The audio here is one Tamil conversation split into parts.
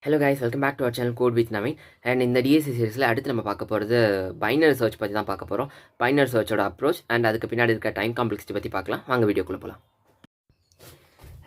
Hello guys, welcome back to our channel code with Naveen. And இந்த டிஎஸ்சி சீரிஸில் அடுத்து நம்ம பார்க்க போகிறது பைனரி சர்ச் பற்றி தான் பார்க்க போகிறோம். பைனரி சர்ச்சோட அப்ரோச் அண்ட் அதுக்கு பின்னாடி இருக்க டைம் காம்ப்ளெக்சிட்டி பற்றி பார்க்கலாம். வாங்க வீடியோக்குள்ளே போகலாம்.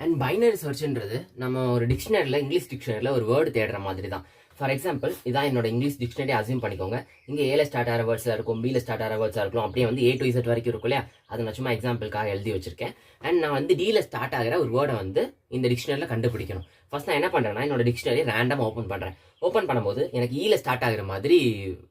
அண்ட் பைனரி சர்ச்ன்றது நம்ம ஒரு டிக்ஷனரியில், இங்கிலீஷ் டிக்ஷனரியில் ஒரு வேர்டு தேடுற மாதிரி தான். ஃபார் எக்ஸாம்பிள், இதான் என்னோட இங்கிலீஷ் டிக்ஷனரி அசியூம் பண்ணிக்கோங்க. இங்கே ஏல ஸ்டார்ட் ஆகிற வேர்ட்ஸாக இருக்கும், பியில் ஸ்டார்ட் ஆகிற வேர்ட்ஸாக இருக்கும், அப்படியே வந்து A to Z வரைக்கும் இருக்கும் இல்லையா? அதை நான் சும்மா எக்ஸாம்பிளுக்காக எழுதி வச்சிருக்கேன். அண்ட் நான் வந்து டியில் ஸ்டார்ட் ஆகிற ஒரு வேர்டை வந்து இந்த டிக்ஷனரியில் கண்டுபிடிக்கணும். ஃபர்ஸ்ட் நான் என்ன பண்ணுறேன்னா, என்னோட டிக்ஷனரி ரேண்டமாக ஓப்பன் பண்ணுறேன். ஓப்பன் பண்ணும்போது எனக்கு ஈல ஸ்டார்ட் ஆகிற மாதிரி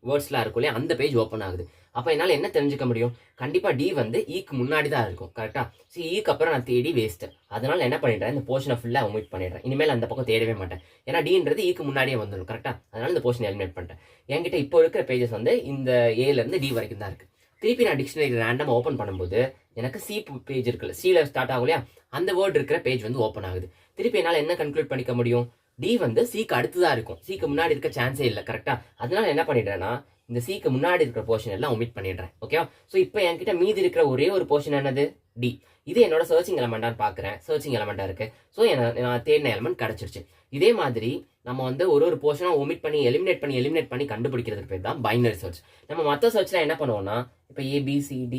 வேர்ட்ஸ்லாம் இருக்கும் இல்லையா? அந்த பேஜ் ஓப்பன் ஆகுது. அப்போ என்னால் என்ன தெரிஞ்சுக்க முடியும்? கண்டிப்பாக டி வந்து ஈக்கு முன்னாடி தான் இருக்கும், கரெக்டாக? ஸோ ஈக்கு அப்புறம் நான் தேடி வேஸ்ட்டு. அதனால் என்ன பண்ணிடுறேன், இந்த போர்ஷனை ஃபுல்லாக ஒமிட் பண்ணிடுறேன். இனிமேல் அந்த பக்கம் தேடவே மாட்டேன். ஏன்னா டீன்றது ஈக்கு முன்னாடியே வந்துடும், கரெக்டாக? அதனால் இந்த போர்ஷனை எலிமினேட் பண்ணிட்டேன். என்கிட்ட இப்போ இருக்கிற பேஜஸ் வந்து இந்த ஏலேருந்து டி வரைக்கும் தான் இருக்குது. திருப்பி நான் டிக்ஷனரி ரேண்டமாக ஓப்பன் பண்ணும்போது எனக்கு சி பேஜ் இருக்குல்ல, சியில் ஸ்டார்ட் ஆகும் இல்லையா? அந்த வேர்டு இருக்கிற பேஜ் வந்து ஓப்பன் ஆகுது. திருப்பி என்னால் என்ன கன்க்ளூட் பண்ணிக்க முடியும்? டி வந்து சிக்கு அடுத்து தான் இருக்கும், சிக்கு முன்னாடி இருக்க சான்ஸே இல்லை, கரெக்டாக? அதனால என்ன பண்ணிடுறேன்னா, இந்த சிக்கு முன்னாடி இருக்கிற போர்ஷன் எல்லாம் ஒமிட் பண்ணிடுறேன். ஓகேவா? ஸோ இப்போ என்கிட்ட மீதி இருக்கிற ஒரே ஒரு போர்ஷன் என்னது? டி. இது என்னோட சர்ச்சிங் எலமெண்டான்னு பார்க்குறேன். சர்ச்சிங் எலமெண்டாக இருக்கு. ஸோ நான் தேடின எலமெண்ட் கிடச்சிருச்சு. இதே மாதிரி நம்ம வந்து ஒரு போர்ஷனாக ஒமிட் பண்ணி எலிமினேட் பண்ணி கண்டுபிடிக்கிறதுக்கு பேர் தான் பைனரி சர்ச். நம்ம மற்ற சர்ச்சில் என்ன பண்ணுவோம்னா, இப்போ ABCD,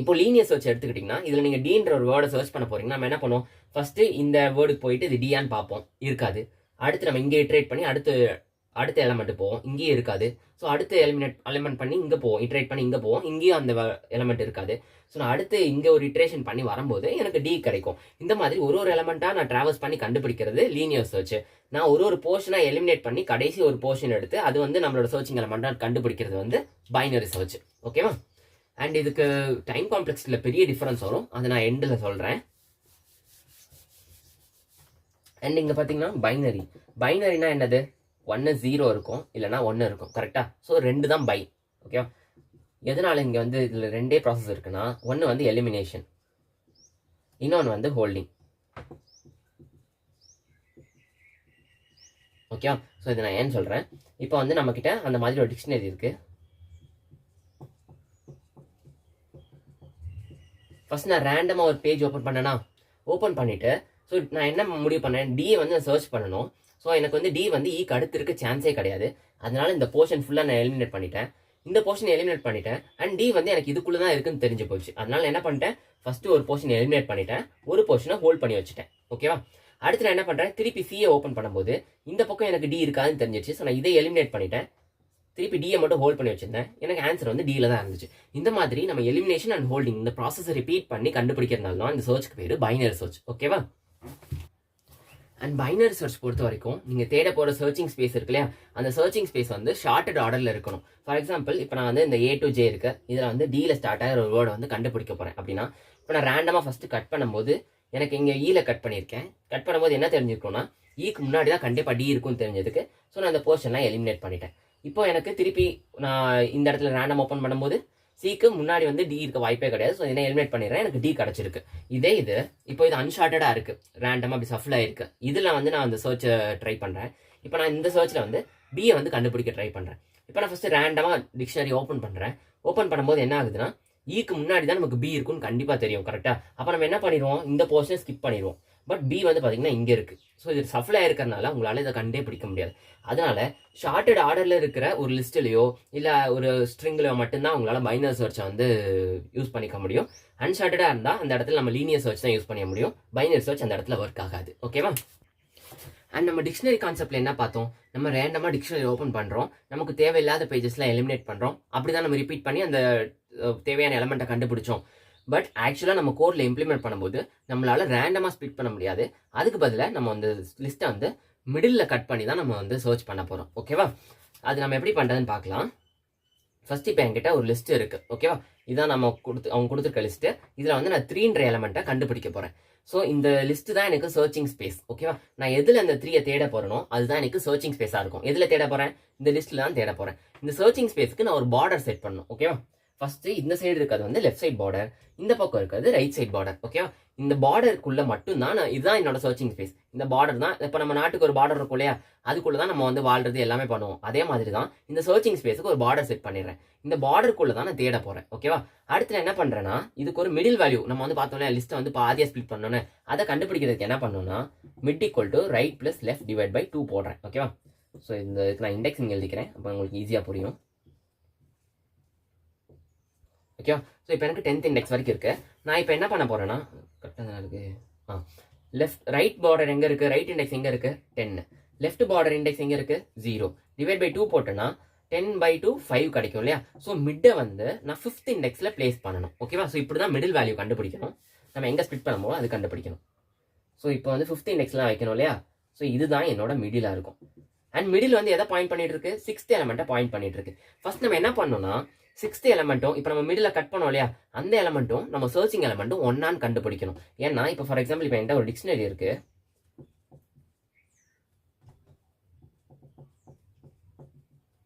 இப்போ லீனியர் சர்ச் எடுத்துக்கிட்டிங்கன்னா, இதில் நீங்கள் டீன்ற ஒரு வேர்டை சர்ச் பண்ண போறீங்கன்னா நம்ம என்ன பண்ணுவோம்? ஃபர்ஸ்ட் இந்த வேர்டுக்கு போயிட்டு இது டியான்னு பார்ப்போம், இருக்காது. அடுத்து நம்ம இங்கே இட்ரேட் பண்ணி அடுத்த எலமெண்ட் போவோம், இங்கேயும் இருக்காது. ஸோ அடுத்து எலிமெண்ட் பண்ணி இங்கே போவோம், இட்ரேட் பண்ணி இங்கே போவோம், இங்கேயும் அந்த எலமெண்ட் இருக்காது. ஸோ நான் அடுத்து இங்கே ஒரு இட்ரேஷன் பண்ணி வரும்போது எனக்கு டி கிடைக்கும். இந்த மாதிரி ஒரு எலமெண்ட்டாக நான் ட்ராவல்ஸ் பண்ணி கண்டுபிடிக்கிறது லீனியர் சர்ச். நான் ஒரு போர்ஷனாக எலிமினேட் பண்ணி கடைசி ஒரு போர்ஷன் எடுத்து அது வந்து நம்மளோட சர்ச்சிங் எலமெண்ட்டாக கண்டுபிடிக்கிறது வந்து பைனரி சர்ச். ஓகேவா? அண்ட் இதுக்கு டைம் காம்ப்ளெக்ஸில் பெரிய டிஃபரன்ஸ் வரும், அதை நான் எண்டில் சொல்கிறேன். அண்ட் இங்கே பார்த்தீங்கன்னா பைனரினா என்னது? 1 0 இருக்கும், இல்லைனா 1 இருக்கும், கரெக்டாக? ஸோ 2 தான் பை. ஓகேவா? எதனால இங்கே வந்து இதில் 2 ப்ராசஸ் இருக்குன்னா, ஒன்று வந்து எலிமினேஷன், இன்னொன்று வந்து ஹோல்டிங். ஓகேவா? ஸோ இதை நான் ஏன்னு சொல்கிறேன். இப்போ வந்து நம்மக்கிட்ட அந்த மாதிரி ஒரு டிக்ஷனரி இருக்குது. ஃபர்ஸ்ட் நான் ரேண்டமாக ஒரு பேஜ் ஓப்பன் பண்ணிவிட்டு, ஸோ நான் என்ன முடிவு பண்ணேன்? டியை வந்து நான் சர்ச் பண்ணணும். ஸோ எனக்கு வந்து டி வந்து ஈக்கு அடுத்து இருக்க சான்ஸே கிடையாது. அதனால இந்த போர்ஷன் ஃபுல்லாக நான் எலிமினேட் பண்ணிட்டேன். இந்த போர்ஷன் எலிமினேட் பண்ணிட்டேன். அண்ட் டி வந்து எனக்கு இதுக்குள்ளே தான் இருக்குன்னு தெரிஞ்சு போச்சு. அதனால என்ன பண்ணிட்டேன்? ஃபர்ஸ்ட் ஒரு போர்ஷன் எலிமினேட் பண்ணிட்டேன், ஒரு போர்ஷனை ஹோல்ட் பண்ணி வச்சுட்டேன். ஓகேவா? அடுத்து நான் என்ன பண்ணுறேன்? திருப்பி சியை ஓப்பன் பண்ணும்போது இந்த பக்கம் எனக்கு டி இருக்காதுன்னு தெரிஞ்சிச்சு. ஸோ நான் இதை எலிமினேட் பண்ணிட்டேன், திருப்பி டியை மட்டும் ஹோல்ட் பண்ணி வச்சிருந்தேன். எனக்கு ஆன்சர் வந்து டியில் தான் இருந்துச்சு. இந்த மாதிரி நம்ம எலிமினேஷன் அண்ட் ஹோல்டிங் இந்த ப்ராசஸை ரிப்பீட் பண்ணி கண்டுபிடிக்கிறதுனால தான் இந்த சர்ச்சுக்கு பேர் பைனரி சர்ச். ஓகேவா? அண்ட் பைனரி சர்ச் பொறுத்த வரைக்கும் நீங்கள் தேட போகிற சர்ச்சிங் ஸ்பேஸ் இருக்கு இல்லையா? அந்த சர்ச்சிங் ஸ்பேஸ் வந்து ஷார்ட்டட் ஆர்டரில் இருக்கணும். ஃபார் எக்ஸாம்பிள், இப்போ நான் வந்து இந்த A to J இருக்கு, இதில் வந்து டியில் ஸ்டார்ட் ஆகிற ஒரு வேர்டை வந்து கண்டுபிடிக்க போகிறேன். அப்படின்னா இப்போ நான் ரேண்டமாக ஃபஸ்ட்டு கட் பண்ணும்போது எனக்கு இங்கே ஈல கட் பண்ணியிருக்கேன். கட் பண்ணும்போது என்ன தெரிஞ்சிருக்கும்னா, ஈக்கு முன்னாடி தான் கண்டிப்பாக டி இருக்குன்னு தெரிஞ்சதுக்கு ஸோ நான் இந்த போர்ஷன்லாம் எலிமினேட் பண்ணிட்டேன். இப்போ எனக்கு திருப்பி நான் இந்த இடத்துல ரேண்டம் ஓப்பன் பண்ணும்போது சிக்கு முன்னாடி வந்து டி இருக்க வாய்ப்பே கிடையாது. ஸோ இதை எலிமினேட் பண்ணிடுறேன், எனக்கு டி கிடச்சிருக்கு. இது இப்போ இது அன்ஷார்ட்டடாக இருக்குது, ரேண்டமாக அப்படி சஃபில் ஆயிருக்கு. இதில் வந்து நான் அந்த சர்ச்சை ட்ரை பண்ணுறேன். இப்போ நான் இந்த சர்ச்சில் வந்து பியை வந்து கண்டுபிடிக்க ட்ரை பண்ணுறேன். இப்போ நான் ஃபஸ்ட்டு ரேண்டமாக டிக்ஷனரி ஓப்பன் பண்ணுறேன். ஓப்பன் பண்ணும்போது என்ன ஆகுதுன்னா, ஈக்கு முன்னாடி தான் நமக்கு பி இருக்குன்னு கண்டிப்பாக தெரியும், கரெக்டாக? அப்போ நம்ம என்ன பண்ணிடுவோம்? இந்த போர்ஷனை ஸ்கிப் பண்ணிடுவோம். பட் பி வந்து பார்த்தீங்கன்னா இங்கே இருக்குது. ஸோ இது சஃபில் ஆயிருக்கிறதுனால உங்களால் இதை கண்டே பிடிக்க முடியாது. அதனால ஷார்ட்டட் ஆர்டரில் இருக்கிற ஒரு லிஸ்ட்லையோ இல்லை ஒரு ஸ்ட்ரிங்லையோ மட்டும்தான் உங்களால் பைனரி சர்ச்சை வந்து யூஸ் பண்ணிக்க முடியும். அன்ஷார்ட்டடாக இருந்தால் அந்த இடத்துல நம்ம லீனியர் சர்ச் தான் யூஸ் பண்ண முடியும். பைனரி சர்ச் அந்த இடத்துல ஒர்க் ஆகாது. ஓகேவா? அண்ட் நம்ம டிக்ஷனரி கான்செப்டில் என்ன பார்த்தோம்? நம்ம ரேண்டமாக டிக்ஷனரி ஓப்பன் பண்ணுறோம், நமக்கு தேவையில்லாத பேஜஸ்லாம் எலிமினேட் பண்ணுறோம். அப்படி தான் நம்ம ரிப்பீட் பண்ணி அந்த தேவையான எலமெண்ட்டை கண்டுபிடிச்சோம். பட் ஆக்சுவலாக நம்ம கோடில் இம்ப்ளிமெண்ட் பண்ணும்போது நம்மளால் ரேண்டமாக ஸ்பிட் பண்ண முடியாது. அதுக்கு பதிலாக நம்ம அந்த லிஸ்ட்டை வந்து மிடில் கட் பண்ணி தான் நம்ம வந்து சர்ச் பண்ண போகிறோம். ஓகேவா? அது நம்ம எப்படி பண்ணுறதுன்னு பார்க்கலாம். ஃபர்ஸ்ட் இப்போ என்கிட்ட ஒரு லிஸ்ட் இருக்குது. ஓகேவா? இதான் நம்ம அவங்க கொடுத்துருக்க லிஸ்ட்டு. இதில் வந்து நான் 3ன்ற எலமெண்ட்டை கண்டுபிடிக்க போகிறேன். ஸோ இந்த லிஸ்ட்டு தான் எனக்கு சர்ச்சிங் ஸ்பேஸ். ஓகேவா? நான் எதில் அந்த 3யை தேட போகிறேனோ அதுதான் எனக்கு சர்ச்சிங் ஸ்பேஸாக இருக்கும். எதில் தேட போகிறேன்? இந்த லிஸ்ட்டில் தான் தேட போகிறேன். இந்த சர்ச்சிங் ஸ்பேஸுக்கு நான் ஒரு பார்டர் செட் பண்ணணும். ஓகேவா? ஃபஸ்ட்டு இந்த சைடு இருக்கிறது வந்து லெஃப்ட் சைட் பார்டர், இந்த பக்கம் இருக்கிறது ரைட் சைட் பார்டர். ஓகேவா? இந்த பார்டருக்குள்ள மட்டும்தான் இதுதான் என்னோட சர்ச்சிங் ஸ்பேஸ். இந்த பார்டர் தான் இப்போ நம்ம நாட்டுக்கு ஒரு பார்டர் இருக்கும் இல்லையா, அதுக்குள்ள தான் நம்ம வந்து வாழ்றது எல்லாமே பண்ணுவோம். அதே மாதிரி தான் இந்த சர்ச்சிங் ஸ்பேஸுக்கு ஒரு பார்டர் செட் பண்ணிடுறேன். இந்த பார்டருக்குள்ள தான் நான் தேட போறேன். ஓகேவா? அடுத்து நான் என்ன பண்றேன்னா, இதுக்கு ஒரு மிடில் வேல்யூ நம்ம வந்து பார்த்தோம்னா லிஸ்ட்டை வந்து பாதியாக ஸ்பிளிட் பண்ணோன்னு அதை கண்டுபிடிக்கிறதுக்கு என்ன பண்ணணும்னா mid equal to right plus left divide by 2 போடுறேன். ஓகேவா? ஸோ இந்த இதுக்கு நான் இண்டெக்ஸ் இங்கே எழுதிக்கிறேன், அப்போ உங்களுக்கு ஈஸியாக புரியும். ஓகேவா? ஸோ இப்போ எனக்கு 10th இண்டெக்ஸ் வரைக்கும் இருக்கு. நான் இப்போ என்ன பண்ண போறேன்னா, கரெக்டாக இருக்கு. லெஃப்ட் ரைட் பார்டர் எங்கே இருக்குது, ரைட் இண்டெக்ஸ் எங்கே இருக்குது 10, லெஃப்ட் பார்டர் இண்டெக்ஸ் எங்கே இருக்குது 0, டிவைட் பை 2 போட்டேன்னா 10/2 5 கிடைக்கும் இல்லையா? ஸோ மிட்டை வந்து நான் 5th இண்டெக்ஸில் பிளேஸ் பண்ணணும். ஓகேவா? ஸோ இப்படி தான் மிடில் வேல்யூ கண்டுபிடிக்கணும். நம்ம எங்கே ஸ்பிட் பண்ணுமோ அது கண்டுபிடிக்கணும். ஸோ இப்போ வந்து 5th இண்டெக்ஸ்லாம் வைக்கணும் இல்லையா? ஸோ இதுதான் என்னோட மிடிலாக இருக்கும். அண்ட் மிடில் வந்து எதை பாயிண்ட் பண்ணிட்டு இருக்கு, 6th எலமெண்ட்டை பாயிண்ட் பண்ணிட்டு இருக்கு. ஃபர்ஸ்ட் நம்ம என்ன பண்ணணும்னா 6th எலமெண்ட்டும் இப்போ நம்ம மிடில் கட் பண்ணோம் இல்லையா, அந்த எலமெண்ட்டும் நம்ம சர்ச்சிங் எலமெண்ட்டும் ஒன்னான்னு கண்டுபிடிக்கணும். ஏன்னா இப்போ ஃபார் எக்ஸாம்பிள் இப்போ என்கிட்ட ஒரு டிக்ஷனரி இருக்கு,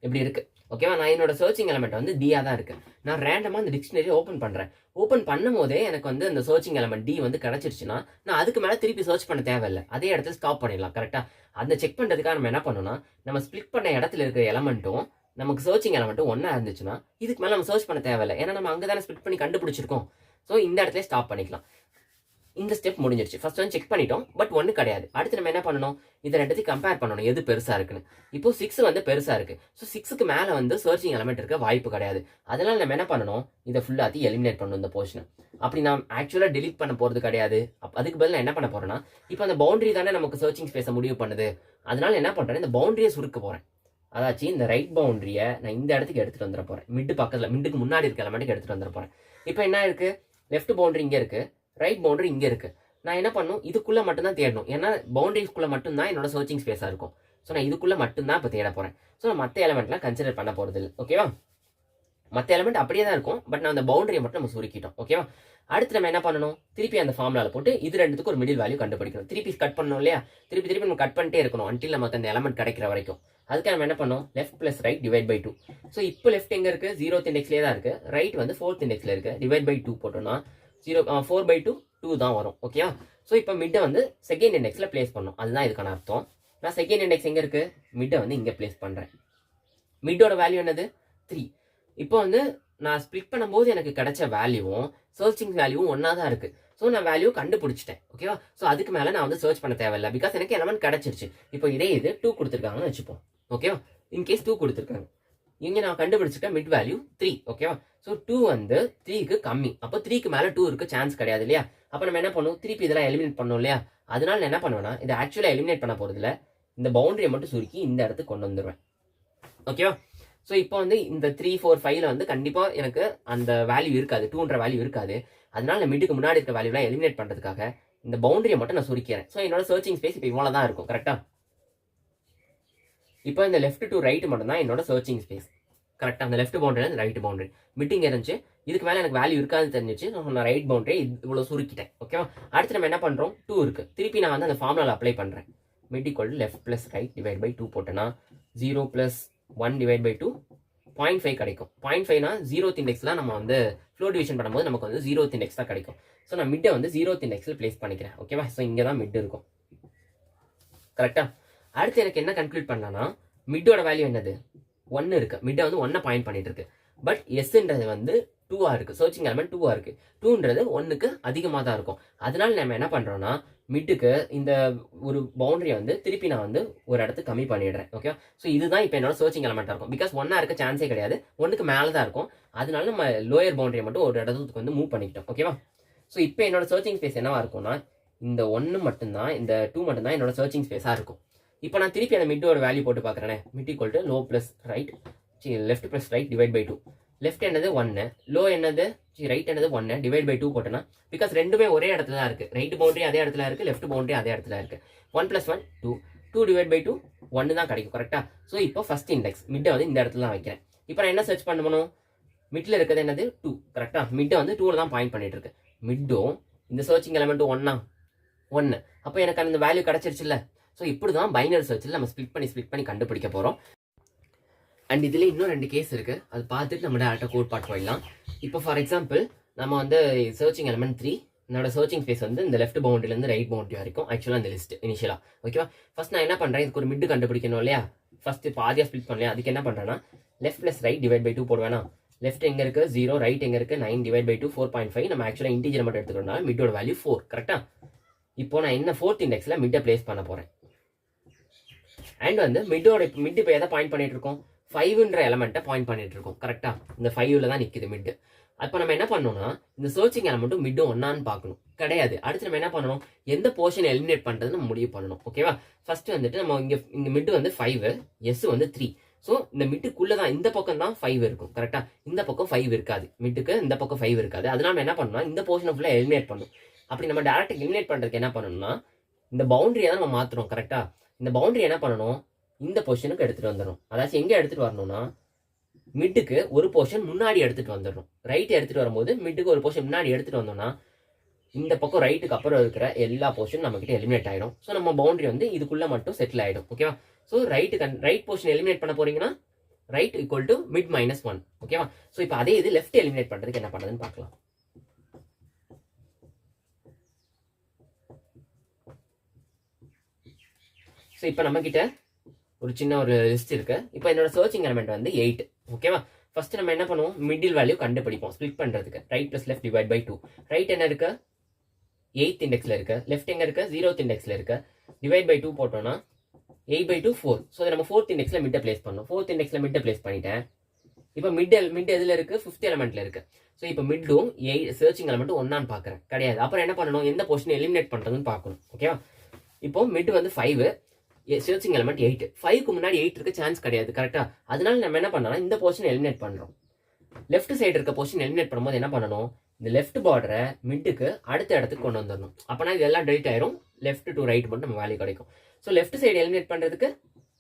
இப்படி இருக்கு. ஓகேவா? நான் என்னோட சர்ச்சிங் எலமெண்ட் வந்து டியா தான் இருக்கு. நான் ரேண்டமா அந்த டிக்ஷனரி ஓப்பன் பண்றேன். ஓப்பன் பண்ணும் போதே எனக்கு வந்து அந்த சர்ச்சிங் எலமெண்ட் டி வந்து கிடைச்சிருச்சுன்னா நான் அதுக்கு மேலே திருப்பி சர்ச் பண்ண தேவையில்லை, அதே இடத்துல ஸ்டாப் பண்ணிடலாம். கரெக்டா? அந்த செக் பண்றதுக்காக நம்ம என்ன பண்ணணும்னா, நம்ம ஸ்பிளிட் பண்ண இடத்துல இருக்கிற எலமெண்ட்டும் நமக்கு சர்ச்சிங் எலமெண்ட்டும் ஒன்னா இருந்துச்சுன்னா இதுக்கு மேலே நம்ம சர்ச் பண்ண தேவையில்லை, ஏன்னா நம்ம அங்கே தானே ஸ்பிளிட் பண்ணி கண்டுபிடிச்சிருக்கோம். ஸோ இந்த இடத்துல ஸ்டாப் பண்ணிக்கலாம். இந்த ஸ்டெப் முடிஞ்சிருச்சு. ஃபர்ஸ்ட் வந்து செக் பண்ணிட்டோம், பட் ஒன்று கிடையாது. அடுத்து நம்ம என்ன பண்ணணும், இதை ரெண்டுத்தையும் கம்பேர் பண்ணணும், எது பெருசா இருக்குன்னு. இப்போ 6 வந்து பெருசா இருக்கு. ஸோ 6க்கு மேலே வந்து சர்ச்சிங் எலமெண்ட் இருக்க வாய்ப்பு கிடையாது. அதனால நம்ம என்ன பண்ணணும், இதை ஃபுல்லாத்தையும் எலிமினேட் பண்ணணும் இந்த போர்ஷனை. அப்படி நான் ஆக்சுவலாக டெலிட் பண்ண போறது கிடையாது. அதுக்கு பதில் என்ன பண்ண போறேன்னா, இப்போ அந்த பவுண்டரி தானே நமக்கு சர்ச்சிங் ஸ்பேஸை முடிவு பண்ணுது. அதனால என்ன பண்றேன், இந்த பவுண்டரியை சுருக்க போறேன். அதாச்சும் இந்த ரைட் பவுண்டரியை நான் இந்த இடத்துக்கு எடுத்துட்டு வந்துட போறேன். மிட்டு பக்கத்தில், மிட்டுக்கு முன்னாடி இருக்க எலமெண்ட்டுக்கு எடுத்துட்டு வந்துட போறேன். இப்போ என்ன இருக்கு, லெஃப்ட் பவுண்டரி இங்கே இருக்கு, ரைட் பவுண்டரி இங்கே இருக்கு. நான் என்ன பண்ணும், இதுக்குள்ள மட்டும் தான் தேடணும். ஏன்னா பவுண்டரிஸ்குள்ள மட்டும் தான் என்னோட சர்ச்சிங் ஸ்பேஸா இருக்கும். ஸோ நான் இதுக்குள்ள மட்டும் தான் இப்போ தேட போறேன். ஸோ நான் மற்ற எலமெண்ட்லாம் கன்சிடர் பண்ண போறது இல்லை. ஓகேவா? மற்ற எலமெண்ட் அப்படியே தான் இருக்கும், பட் நான் அந்த பவுண்டரியை மட்டும் நம்ம சுருக்கிட்டோம். ஓகேவா? அடுத்து நம்ம என்ன பண்ணணும், திருப்பி அந்த ஃபார்முலால போட்டு இது ரெண்டுத்துக்கு ஒரு மிடில் வேல்யூ கண்டுபிடிக்கணும். திருப்பி கட் பண்ணணும் இல்லையா, திருப்பி நம்ம கட் பண்ணிட்டே இருக்கணும் அன்டில் நமக்கு அந்த எலமெண்ட் கிடைக்கிற வரைக்கும். அதுக்கு நம்ம என்ன பண்ணோம், left plus right divide by 2. So இப்போ லெஃப்ட் எங்க இருக்கு, 0th இண்டெக்ஸ்லேயே தான் இருக்கு. ரைட் வந்து 4th இண்டெக்ஸ்ல இருக்கு. டிவைட் பை 2 போட்டோம்னா 4/2 2 தான் வரும். ஓகேவா? ஸோ இப்போ மிட்டை வந்து செகண்ட் இண்டெக்ஸில் பிளேஸ் பண்ணணும், அதுதான் இதுக்கான அர்த்தம். நான் செகண்ட் இண்டெக்ஸ் எங்கே இருக்குது, மிட்டை வந்து இங்கே பிளேஸ் பண்ணுறேன். மிட்டோட வேல்யூ என்னது 3. இப்போ வந்து நான் ஸ்பிளிட் பண்ணும்போது எனக்கு கிடைச்ச வேல்யூவும் சர்ச்சிங் வேல்யூவும் ஒன்றா தான் இருக்குது. ஸோ நான் வேல்யூ கண்டுபிடிச்சிட்டேன். ஓகேவா? ஸோ அதுக்கு மேலே நான் வந்து சர்ச் பண்ண தேவையில்லை, பிகாஸ் எனக்கு எலமெண்ட் கிடச்சிருச்சு. இப்போ இதே இது 2 கொடுத்துருக்காங்கன்னு வச்சுப்போம். ஓகேவா? இன்கேஸ் 2 கொடுத்துருக்காங்க, இங்கே நான் கண்டுபிடிச்சிட்டேன் மிட் வேல்யூ 3. ஓகேவா? ஸோ 2 வந்து 3க்கு கம்மி. அப்போ 3க்கு மேலே 2 இருக்கு சான்ஸ் கிடையாது இல்லையா? அப்போ நம்ம என்ன பண்ணுவோம், திருப்பி இதெல்லாம் எலிமினேட் பண்ணோம் இல்லையா? அதனால நான் என்ன பண்ணுவேன்னா, இதை ஆக்சுவலாக எலிமினேட் பண்ண போகிறதுல இந்த பவுண்டரியை மட்டும் சுருக்கி இந்த இடத்துக்கு கொண்டு வந்துடுவேன். ஓகேவா? ஸோ இப்போ வந்து இந்த 3, 4, 5ல வந்து கண்டிப்பாக எனக்கு அந்த வேல்யூ இருக்காது, 2ன்ற வேல்யூ இருக்காது. அதனால நான் மிட்டுக்கு முன்னாடி இருக்க வேல்யூலாம் எலிமினேட் பண்ணுறதுக்காக இந்த பவுண்டரியை மட்டும் நான் சுருக்கிறேன். ஸோ என்னோட சர்ச்சிங் ஸ்பேஸ் இப்போ இவ்வளோ தான் இருக்கும். கரெக்டாக? இப்போ இந்த லெஃப்ட் டு ரைட் மட்டும் தான் என்னோட சர்ச்சிங் ஸ்பேஸ். கரெக்டாக அந்த லெஃப்ட் பவுண்டரி ரைட் பவுண்டரி மிட்டிங் இருந்துச்சு. இதுக்கு மேலே எனக்கு வேல்யூ இருக்காதுன்னு தெரிஞ்சிச்சு. நான் ரைட் பவுண்டரி இவ்வளோ சுருக்கிட்டேன். ஓகேவா? அடுத்து நம்ம என்ன பண்ணுறோம், 2 இருக்கு. திருப்பி நான் வந்து அந்த ஃபார்முலா அப்ளை பண்ணுறேன். Mid equal to left plus right divide by 2 போட்டேன்னா 0 + 1 டிவைட் பை 2 0.5 கிடைக்கும். 0.5னா 0th இண்டெக்ஸ்லாம் நம்ம வந்து ஃப்ளோ டிவிஷன் பண்ணும்போது நமக்கு வந்து 0th இண்டெக்ஸ் தான் கிடைக்கும். ஸோ நான் மிட்டை வந்து 0th இண்டெக்ஸில் பிளேஸ் பண்ணிக்கிறேன். ஓகேவா? ஸோ இங்கே தான் மிட் இருக்கும். கரெக்டாக? அடுத்து எனக்கு என்ன கன்க்ளூட் பண்ணலாம்னா, மிட்டோட வேல்யூ என்னது 1 இருக்கு. மிட்டை வந்து 1 பாயிண்ட் பண்ணிட்டு இருக்கு. பட் எஸ்ன்றது வந்து 2ஆ இருக்கு. சர்ச்சிங் எலமெண்ட் 2ஆ இருக்கு. 2ன்றது 1க்கு அதிகமாக தான் இருக்கும். அதனால நம்ம என்ன பண்றோம்னா, மிட்டுக்கு இந்த ஒரு பவுண்டரியை வந்து திருப்பி நான் வந்து ஒரு இடத்துக்கு கம்மி பண்ணிடுறேன். ஓகே? ஸோ இதுதான் இப்போ என்னோட சர்ச்சிங் எலமெண்ட்டாக இருக்கும். பிகாஸ் 1ஆ இருக்க சான்ஸே கிடையாது, 1க்கு மேலே தான் இருக்கும். அதனால நம்ம லோயர் பவுண்டரியை மட்டும் ஒரு இடத்துக்கு வந்து மூவ் பண்ணிக்கிட்டோம். ஓகேவா? ஸோ இப்போ என்னோட சர்ச்சிங் ஸ்பேஸ் என்னவா இருக்கும்னா, இந்த 1 மட்டும்தான், இந்த 2 மட்டும்தான் என்னோட சர்ச்சிங் ஸ்பேஸாக இருக்கும். இப்போ நான் திருப்பி அந்த மிட்டோட வேல்யூ போட்டு பார்க்குறேன். Mid equal to low plus right, left plus right divide by 2. Left என்னது 1, லோ என்னது ரைட் என்னது 1 டிவைட் பை 2 போட்டேன்னா, பிகாஸ் ரெண்டுமே ஒரே இடத்துல தான் இருக்கு. ரைட் பவுண்டரி அதே இடத்துல இருக்கு, லெஃப்ட் பவுண்டரி அதே இடத்துல இருக்கு. 1 + 1 2, 2 டிவைட் பை 2 1 தான் கிடைக்கும். கரெக்டா? ஸோ இப்போ ஃபர்ஸ்ட் இண்டெக்ஸ் மிட்டை வந்து இந்த இடத்துல தான் வைக்கிறேன். இப்போ நான் என்ன சர்ச் பண்ணணும், மிட்ல இருக்கிறது என்னது 2. கரெக்டா? மிட்டை வந்து 2ல தான் பாயிண்ட் பண்ணிட்டு இருக்கு. மிட்டும் இந்த சர்ச்சிங் எலமெண்ட்டும் 1. அப்போ எனக்கு அந்த வேல்யூ கிடைச்சிருச்சுல்ல. ஸோ இப்படி தான் பைனரி சர்ச்சில் நம்ம ஸ்பிளிட் பண்ணி கண்டுபிடிக்க போகிறோம். அண்ட் இதில் இன்னும் 2 கேஸ் இருக்குது, அது பார்த்துட்டு நம்ம டேரக்டாக கோட் பார்ட் போயிடலாம். இப்போ ஃபார் எக்ஸாம்பிள் நம்ம வந்து சர்ச்சிங் எலமெண்ட் 3, என்னோட சர்ச்சிங் ஸ்பேஸ் வந்து இந்த லெஃப்ட் பவுண்டரிலேருந்து ரைட் பவுண்டரி வரைக்கும் ஆக்சுவலாக இந்த லிஸ்ட் இனிஷியலாக. ஓகேவா, ஃபர்ஸ்ட் நான் என்ன பண்ணுறேன், இதுக்கு ஒரு மிட் கண்டுபிடிக்கணும் இல்லையா. ஃபர்ஸ்ட் பாதியாக ஸ்பிளிட் பண்ணலையா, அதுக்கு என்ன பண்ணுறேன்னா left plus right divide by 2 போடுவேனா. லெஃப்ட் எங்கே இருக்குது 0, ரைட் எங்கே இருக்குது 9 டிவைட் பை 2 4.5. நம்ம ஆக்சுவலாக இன்டீஜர் மட்டும் எடுத்துக்கிறோம்னா மிட்டோட வேல்யூ 4. கரெக்டாக. இப்போ நான் என்ன 4th இண்டெக்ஸில் மிட்டை பிளேஸ் பண்ண போகிறேன். அண்ட் வந்து மிட்டோட மிட் இப்போ எதை பாயிண்ட் பண்ணிட்டு இருக்கோம், 5ன்ற எலமெண்ட்டை பாயிண்ட் பண்ணிட்டு இருக்கோம். கரெக்டாக இந்த 5ல் தான் நிற்குது மிட். அப்போ நம்ம என்ன பண்ணணும்னா இந்த சர்ச்சிங் எலமெண்ட்டும் மிட்டும் ஒன்னான்னு பார்க்கணும். கிடையாது. அடுத்து நம்ம என்ன பண்ணணும், எந்த போர்ஷன் எலிமினேட் பண்ணுறதுன்னு நம்ம முடிவு பண்ணணும். ஓகேவா, ஃபர்ஸ்ட் வந்துட்டு நம்ம இங்கே மிட் வந்து 5, எஸ் வந்து 3. ஸோ இந்த மிட்டுக்குள்ளே தான் இந்த பக்கம் தான் 5 இருக்கும். கரெக்டாக, இந்த பக்கம் 5 இருக்காது. மிட்டுக்கு இந்த பக்கம் 5 இருக்காது. அதனால நம்ம என்ன பண்ணணும்னா இந்த போர்ஷனை ஃபுல்லாக எலிமினேட் பண்ணணும். அப்படி நம்ம டேரக்ட் எலிமினேட் பண்ணுறதுக்கு என்ன பண்ணணும்னா இந்த பவுண்டரியை தான் நம்ம மாற்றுறோம். கரெக்டாக, இந்த பவுண்டரி என்ன பண்ணணும், இந்த பொசிஷனுக்கு எடுத்துகிட்டு வந்துடணும். அதாச்சும் எங்கே எடுத்துகிட்டு வரணும்னா மிட்டுக்கு ஒரு போர்ஷன் முன்னாடி எடுத்துகிட்டு வந்துடணும். ரைட் எடுத்துகிட்டு வரும்போது மிட்டுக்கு ஒரு போர்ஷன் முன்னாடி எடுத்துகிட்டு வந்தோம்னா இந்த பக்கம் ரைட்டுக்கு அப்புறம் இருக்கிற எல்லா போர்ஷனும் நம்மக்கிட்ட எலிமினேட் ஆகிடும். ஸோ நம்ம பவுண்டரி வந்து இதுக்குள்ளே மட்டும் செட்டில் ஆகிடும். ஓகேவா, ஸோ ரைட் போர்ஷன் எலிமினேட் பண்ண போறீங்கன்னா ரைட் ஈக்குவல் டு மிட் -1. ஓகேவா, ஸோ இப்போ அதே இது லெஃப்ட் எலிமினேட் பண்ணுறதுக்கு என்ன பண்ணுறதுன்னு பார்க்கலாம். ஸோ இப்போ நம்மக்கிட்ட ஒரு சின்ன ஒரு லிஸ்ட் இருக்கு. இப்போ என்னோட சர்ச்சிங் எலமெண்ட் வந்து 8. ஓகேவா, ஃபர்ஸ்ட் நம்ம என்ன பண்ணுவோம், மிடில் வேல்யூ கண்டுபிடிப்போம் ஸ்பிளிட் பண்ணுறதுக்கு. Right plus left divide by 2. Right என்ன இருக்கு 8th இண்டெக்ஸில் இருக்கு, லெஃப்ட் எங்கே இருக்கு 0th இண்டெக்ஸில் இருக்கு. டிவைட் பை 2 போட்டோம்னா 8/2 4. ஸோ அதை நம்ம 4th இண்டெக்ஸில் மிட்டை பிளேஸ் பண்ணணும். 4th இண்டெக்ஸில் மிட்டை பிளேஸ் பண்ணிட்டேன். இப்போ மிட் எதில் இருக்குது 5th எலமெண்ட்ல இருக்கு. ஸோ இப்போ மிட்டும் சர்ச்சிங் எலமெண்ட்டும் ஒன்னான்னு பார்க்குறேன். கிடையாது. அப்புறம் என்ன பண்ணணும், எந்த போர்ஷனை எலிமினேட் பண்ணுறதுன்னு பார்க்கணும். ஓகேவா, இப்போ மிட் வந்து 5, சர்ச்சிங் எலமெண்ட் 8. 5க்கு முன்னாடி 8 இருக்க சான்ஸ் கிடையாது. கரெக்டாக, அதனால நம்ம என்ன பண்ணலாம், இந்த போர்ஷன் எலிமினேட் பண்ணுறோம். லெஃப்ட் சைடு இருக்க போர்ஷன் எலிமினேட் பண்ணும்போது என்ன பண்ணணும், இந்த லெஃப்ட் பார்டரை மிட்டுக்கு அடுத்த இடத்துக்கு கொண்டு வந்துடணும். அப்போனா இதெல்லாம் டெலிட் ஆயிரும். லெஃப்ட் டு ரைட் மட்டும் நம்ம வேல்யூ கிடைக்கும். ஸோ லெஃப்ட் சைடு எலிமினேட் பண்ணுறதுக்கு